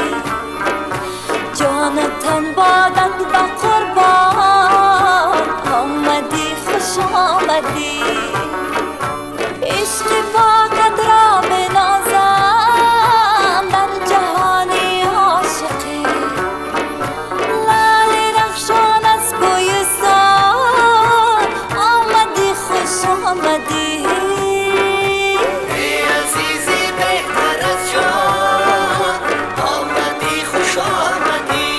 جان و تن بادت با قربان آمدی خوش آمدی عشق باقت را بنازم در جهانی عاشقی لال رخشان از گویستان آمدی خوش آمدی ای عزیزی بهتر از جان آمدی خوش آمدی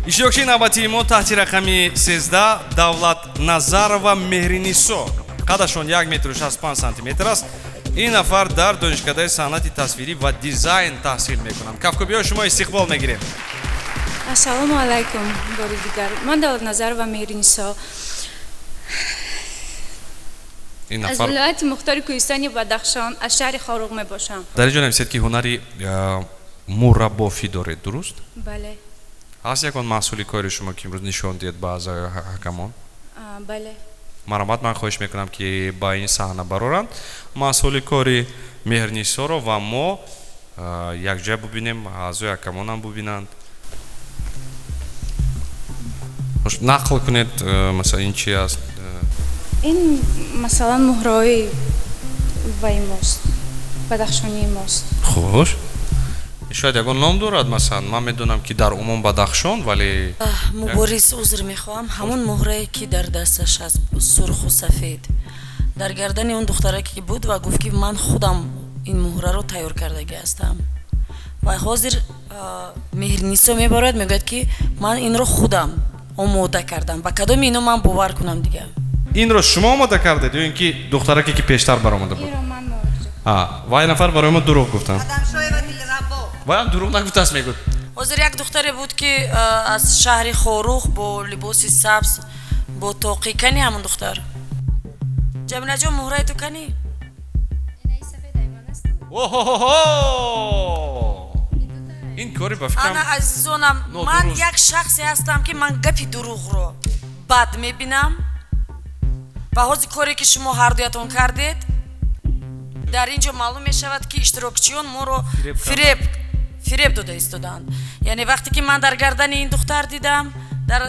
иштирокчии навбатии мо таҳти рақами 13 Давлат Назарова Меҳринисо. қадашон 1 м 65 см аст. ин нафар дар донишкадаи санъати тасвирӣ ва дизайн таҳсил мекунанд. Кафкобиҳои шумо истиқбол мегирем. Ассалому алайкум бори дигар. Ман Давлат Назарова Меҳринисо аз вилояти Мухтори Кӯҳистони Бадахшон аз шаҳри Хоруғ мебошам. дар инҷо намисед ки ҳунари мураббофӣ доред, дуруст? Бале. ҳаст ягон маҳсули кори шумо ки имрӯз нишон диҳед ба аъзои ҳакамон? Бале. Маромад, ман хоҳиш мекунам ки ба ин саҳна бароранд маҳсули кори Меҳринисоро ва мо якҷоя бубинем, аъзои ҳакамонам бубинанд. нақл кунед, масалан ин чи аст? ин масалан муҳрои ваи мост, бадахшонии мост. хуш, шояд ягон ном дорад? Масалан ман медонам ки дар умум Бадахшон, вале муборис узр мехоҳам, ҳамон муҳрае ки дар дасташ аст, сурху сафед, дар гардани он духтараке ки буд ва гуфт ки ман худам ин муҳраро тайёр кардагӣ ҳастам. ва ҳозир Меҳринисо мебарояд, мегӯяд ки ман инро худам омода кардам. ба кадоми ино ман бовар кунам дигар? инро шумо омода кардед ё ин ки духтараке ки пештар баромада буд? вай нафар барои мо дурӯғ гуфтам. вайам дурӯғ нагуфтааст мегӯд. ҳозир як духтаре буд ки аз шаҳри Хоруғ бо либоси сабз бо тоқӣ. кани ҳамон духтар? ҷамилаҷон муҳраи ту кани? ин кори ба фикрам ана азизонам, ман як шахсе ҳастам ки ман гапи дурӯғро бад мебинам ва ҳозир коре ки шумо ҳардуятон кардед дар инҷо маълум мешавад ки иштирокчиён моро фиреб дода истоданд. яъне вақте ки ман дар гардани ин духтар дидам, дар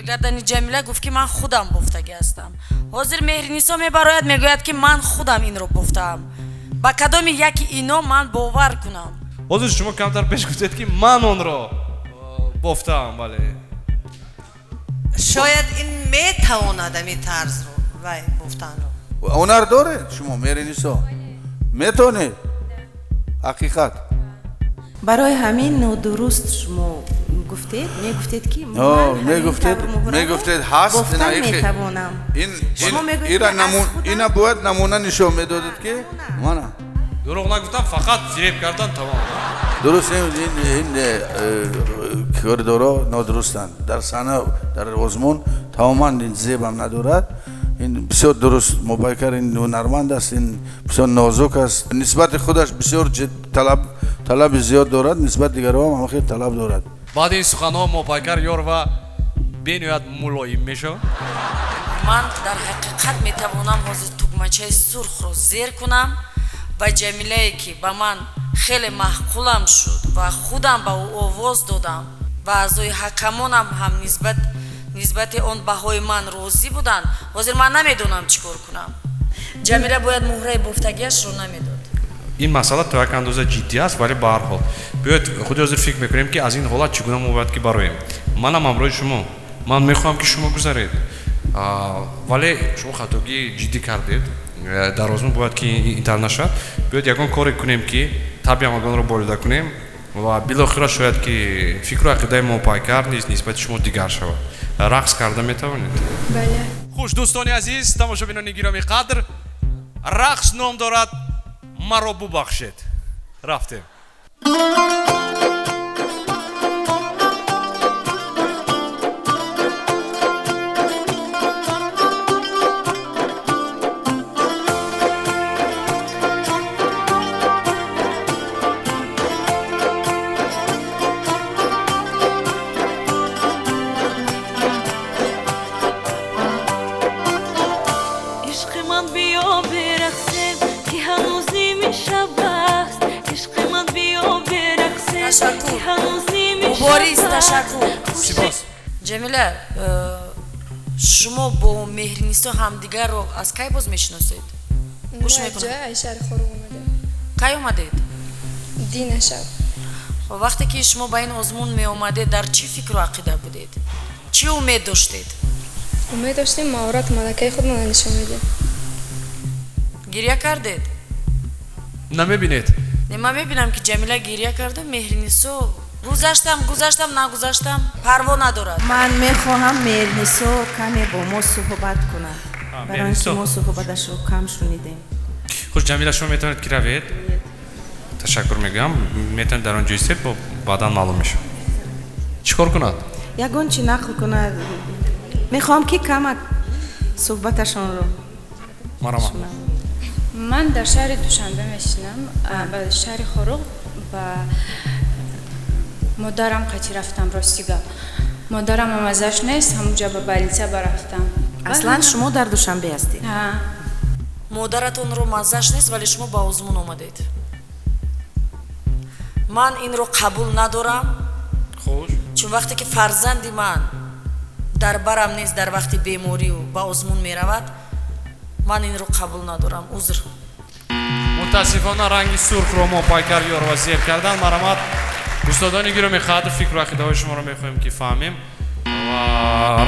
гардани Ҷамила гуфт ки ман худам бофтагӣ ҳастам. ҳозир Меҳринисо мебарояд, мегӯяд ки ман худам инро бофтаам. ба кадоми яки ино ман бовар кунам? ҳозир шумо камтар пеш гуфтед ки ман онро бофтаам. бале, шояд ин метавонад ами тарзро вай бофтанро. ҳунар доред шумо Меҳринисо? метавонед? ҳақиқат барои ҳамин нодуруст шумо гуфтед, мегуфтед ки мегуфтед ҳаст, бофтан метавонам. ина бояд намуна нишон медодед ки мана дурӯғ нагуфтам, фақат фиреб кардан, тамом. дуруст, ин коридорҳо нодурустанд. дар саҳна, дар озмун тамоман ин зебам надорад. ин бисёр дуруст, Мубайкар ин ҳунарманд аст, ин бисёр нозук аст, нисбати худаш бисёр талаби зиёд дорад, нисбати дигарҳо ҳам хеле талаб дорад. баъди ин суханҳо Мубайкар ёр ва бениҳоят мулоим мешавад. ман дар ҳақиқат метавонам ҳозир тугмачаи сурхро зер кунам ва Ҷамилае ки ба ман хеле маҳқулам шуд ва худам ба ӯ овоз додам ва аъзои ҳакамонам ҳам нисбати он баҳои ман розӣ буданд, ҳозир ман намедонам чӣ кор кунам. Ҷамила бояд муҳраи бофтагиашро намедод. ин масъала то як андоза ҷиддӣ аст, вале ба ҳар ҳол биёед худи ҳозир фикр мекунем ки аз ин ҳолат чӣ гуна мо бояд ки бароем. манам ҳамроҳи шумо, ман мехоҳам ки шумо гузаред, вале шумо хатогии ҷиддӣ кардед. дар озмун бояд ки интар нашад. биёед ягон коре кунем ки табиамагонро болида кунем ва билохира шояд ки фикру ақидаи Мубайкар низ нисбати шумо дигар шавад. рақс карда метавонед? бале. хуш, дӯстони азиз, тамошобинони гироми қадр, рақс ном дорад маро бубахшед. рафтем. муборис ташаккур. сипос. ҷамила, шумо бо Меҳринисо ҳамдигарро аз кай боз мешиносед? гӯш мекунам. ҷои шаҳри Хоруғ омадем. кай омадед? дина шаб. вақте ки шумо ба ин озмун меомадед, дар чӣ фикру ақида будед? чӣ умед доштед? умед доштем маҳорат малакаи худмона нишон медем. гирья кардед? намебинед? ман мебинам ки Ҷамила гирья карда, Меҳринисо گذاشتم نگذاشتم پروا ندارد. من میخواهم مهرنسا کمی با ما صحبت کند برای اینکه ما صحبتش رو کم شنیدیم. خوش جمیله شما میتونید که روید تشکر میگم میتونید در آنجا ایستید با بعدا معلوم میشه چیکار کند یگان چی نقل کند میخوام که کمک صحبتشان رو من در شهر دوشنبه میشینم و شهر خروق و مادرم قطی رفتم راستیگا مادرم هم ازش نیست همونجا به بلیته برفتم. اصلا شما در دوشنبه هستید؟ مادرتون رو مزش نیست ولی شما با آزمون آمدید. من این رو قبول ندارم. خوش چون وقتی که فرزندی من در برم نیست در وقتی بیماری و با آزمون می رود من این رو قبول ندارم. عذر. متاسفانه رنگ سرخ رو ما پایکار بیار و زیر کردن مرامت استادانی گیرو میخواد فکر و عقیده های شما رو میخوایم که فهمیم و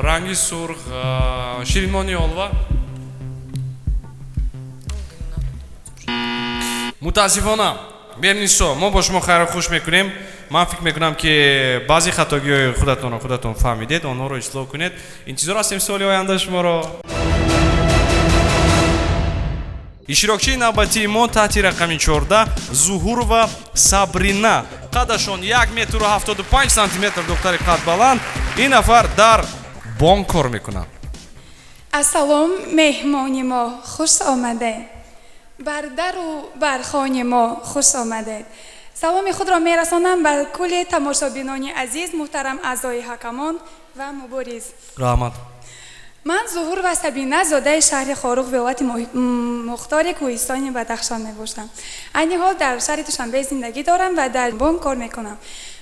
رنگ سرخ شیرین مانی آلوا متاسفانه برنیسو ما با شما خیر و خوش میکنیم. من فکر میکنم که بعضی خطاگی های خودتون فهمیدید آنها رو اصلاح کنید. انتظار هستیم سالی آینده شما رو. иштирокчии навбатии мо таҳти рақами 14 зуҳур ва сабрина қадашон 1.75 сантиметр духтари қадбаланд ин нафар дар бонк кор мекунанд. ассалом меҳмони мо хуш омадед бар дару бар хони мо хуш омадед. саломи худро мерасонам ба кулли тамошобинони азиз муҳтарам аъзои ҳакамон ва мубориз. раҳмат. من ظهور و سبینه زاده شهر خاروق ولایت مختار کوهستان بدخشان می باشم. عین حال در شهر دوشنبه زندگی دارم و در بانک کار میکنم.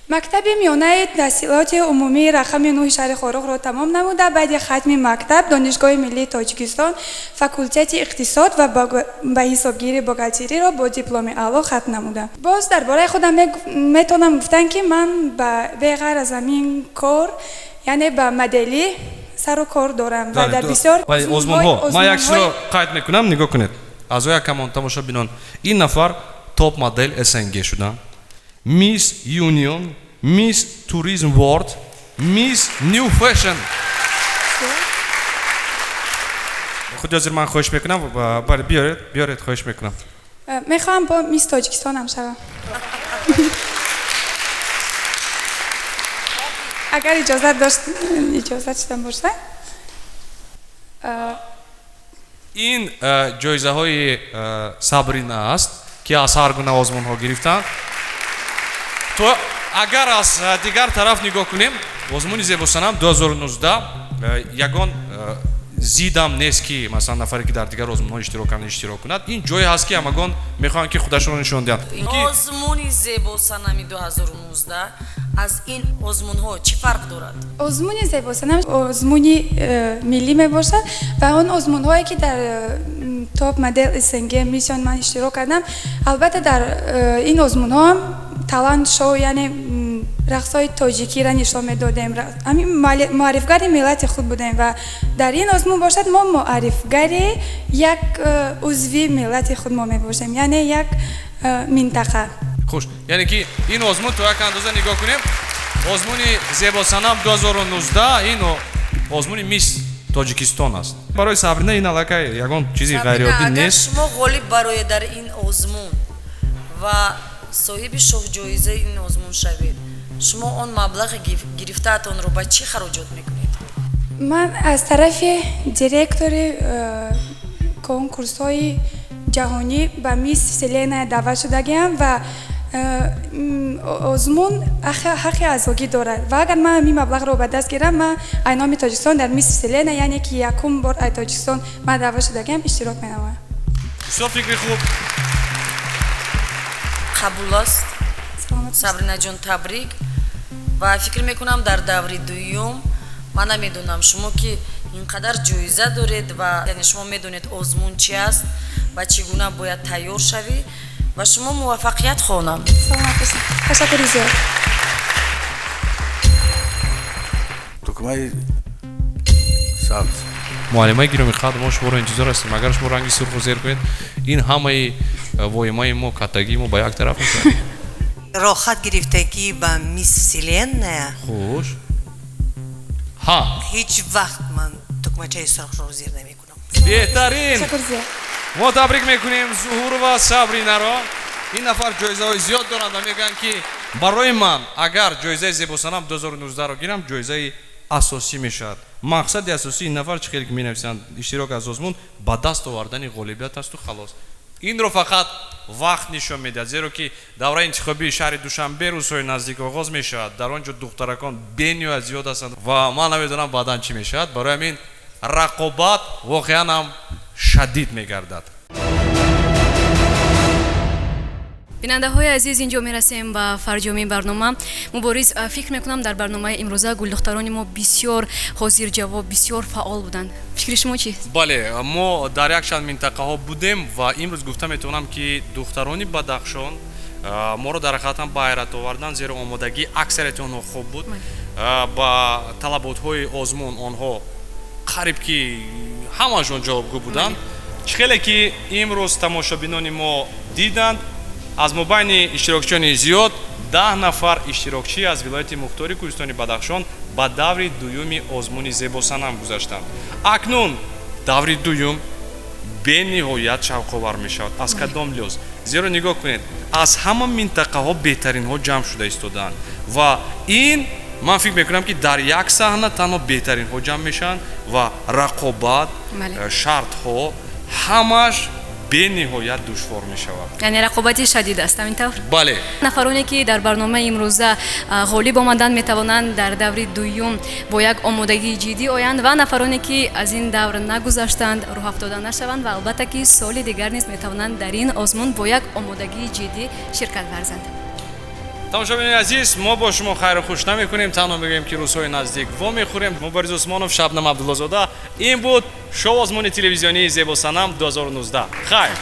مکتب میانه تحصیلات عمومی رقم 9 شهر خاروق را تمام نموده بعد ختم مکتب دانشگاه ملی تاجیکستان فاکولته اقتصاد و به حسابگیری بوغالتری را با دیپلم اعلی ختم نمودم. باز درباره خودم میتونم گفتن که من به غیر از همین کار یعنی به مدلی سر و کار دارم و در بسیار озмунҳо ман як чизро қайд мекунам нигоҳ кунед аъзои ҳакамон тамошобинон ин нафар топ модель снг шуданд мисс юнион мисс туризм world мисс new fashion худ ҳозир ман хоҳиш мекунам биёред хоҳиш мекунам мехоҳам бо мисс тоҷикистонам шавам اگر اجازت شدم باشه این جایزه های سابرینا است که از هر گونه آزمون ها گرفتند. تو اگر از دیگر طرف نگاه کنیم آزمون زیباسنام 2019 یگان زیدم نیست که مثلا نفری که در دیگر آزمون ها اشتراک کند. این جایی هست که همگان میخوان که خودشون رو نشون دهند. آزمون زیباسنامی 2019 از این آزمون ها چی فرق دارد؟ آزمون زیباسنام آزمونی ملی می باشد و اون آزمون هایی که در تاپ مدل SNG میشن من اشتراک کردم. البته در این آزمون ها هم تالنت شو یعنی رقص‌های تاجیکی را نشان میدادیم. همین معرفگر ملت خود بودیم و در این آزمون باشد ما معرفگر یک عضوی ملت خود ما می باشیم یعنی یک منطقه. خوش یعنی که این آزمون تو یک اندازه نگاه کنیم آزمون زیباسنام 2019 این آزمون میس تاجیکستان است. برای سابرینا این علاقه یگان چیزی غیر عادی نیست. اگر شما غالب برای در این آزمون و صاحب شاه جایزه این آزمون شوید شما اون مبلغ گرفته‌تان رو با چی خراجات میکنید؟ من از طرف دیرکتور کنکورس‌های جهانی به میس سلنا دعوت شدم و آزمون حق ازاگی دارد و اگر من این مبلغ رو به دست گیرم من اینام تاجیکستان در میس سلنا یعنی که یکم بار از تاجیکستان من دعوت شدم اشتراک می‌نمایم. بسیار فکر خوب. قبول است. سابرینا جان تبریک و فکر میکنم در دوره دوم من نمیدونم شما که اینقدر جایزه دارید و یعنی شما میدونید آزمون چی است و چگونه باید تیار شوی و شما موفقیت خوانم. تشکر زیاد. دکمه سبز معلمای گرامی خواهد ما شما رو انتظار هستیم اگر شما رنگی سرخ و زیر کنید این همه وایمای ما کتگی ما با یک طرف میشن роҳат гирифтагӣ ба мисс Вселенная. Хуш. Ҳа. Ҳеҷ вақт ман тукмачаи сурахро зир намекунам. Беҳтарин. мо табрик мекунем Зуҳур ва Сабринаро. ин нафар ҷоизаҳои зиёд доранд ва мегӯянд ки барои ман агар ҷоизаи Зебосанам 2019-ро гирам ҷоизаи асосӣ мешавад. мақсади асосии ин нафар чӣ хеле ки менависанд иштирок аз озмун ба даст овардани ғолибият асту халос. инро фақат вақт нишон медиҳад, зеро ки давраи интихобии шаҳри Душанбе рӯзҳои наздик оғоз мешавад. дар он ҷо духтаракон бениҳоят зиёд ҳастанд ва ман намедонам баъдан чӣ мешавад. барои ҳамин рақобат воқеан ҳам шадид мегардад. бинандаҳои азиз, инҷо мерасем ба фарҷоми барнома. Мубориз, фикр мекунам дар барномаи имрӯза гулдухтарони мо бисёр ҳозирҷавоб, бисёр фаъол буданд. фикри шумо чист? бале, мо дар якчанд минтақаҳо будем ва имрӯз гуфта метавонам ки духтарони Бадахшон моро дар ҳақиқатан ба ҳайрат овардан, зеро омодагии аксарияти онҳо хуб буд. ба талаботҳои озмун онҳо қариб ки ҳамаашон ҷавобгӯ буданд. чӣ хеле ки имрӯз тамошобинони мо диданд, аз мобайни иштирокчиёни зиёд 10 нафар иштирокчӣ аз вилояти Мухтори Кӯҳистони Бадахшон ба даври дуюми озмуни Зебосанам гузаштанд. акнун даври дуюм бениҳоят шавқовар мешавад. аз кадом лиҳоз? зеро нигоҳ кунед, аз ҳама минтақаҳо беҳтаринҳо ҷамъ шуда истодаанд ва ин ман фикр мекунам ки дар як саҳна танҳо беҳтаринҳо ҷамъ мешаванд ва рақобат, шартҳо ҳамаш бениҳоят душвор мешавад. яъне рақобати шадид аст, ҳамин тавр? бале. нафароне ки дар барномаи имрӯза ғолиб омаданд метавонанд дар даври дуюм бо як омодагии ҷиддӣ оянд ва нафароне ки аз ин давр нагузаштанд роҳафтода нашаванд ва албатта ки соли дигар низ метавонанд дар ин озмун бо як омодагии ҷиддӣ ширкат варзанд. тамошобинони азиз, мо бо шумо хайру хуш намекунем, танҳо мегӯем ки рӯзҳои наздик во мехӯрем. Мубориз Усмонов, Шабнам Абдуллозода. ин буд шоу озмуни телевизионии Зебосанам 2019. хайр.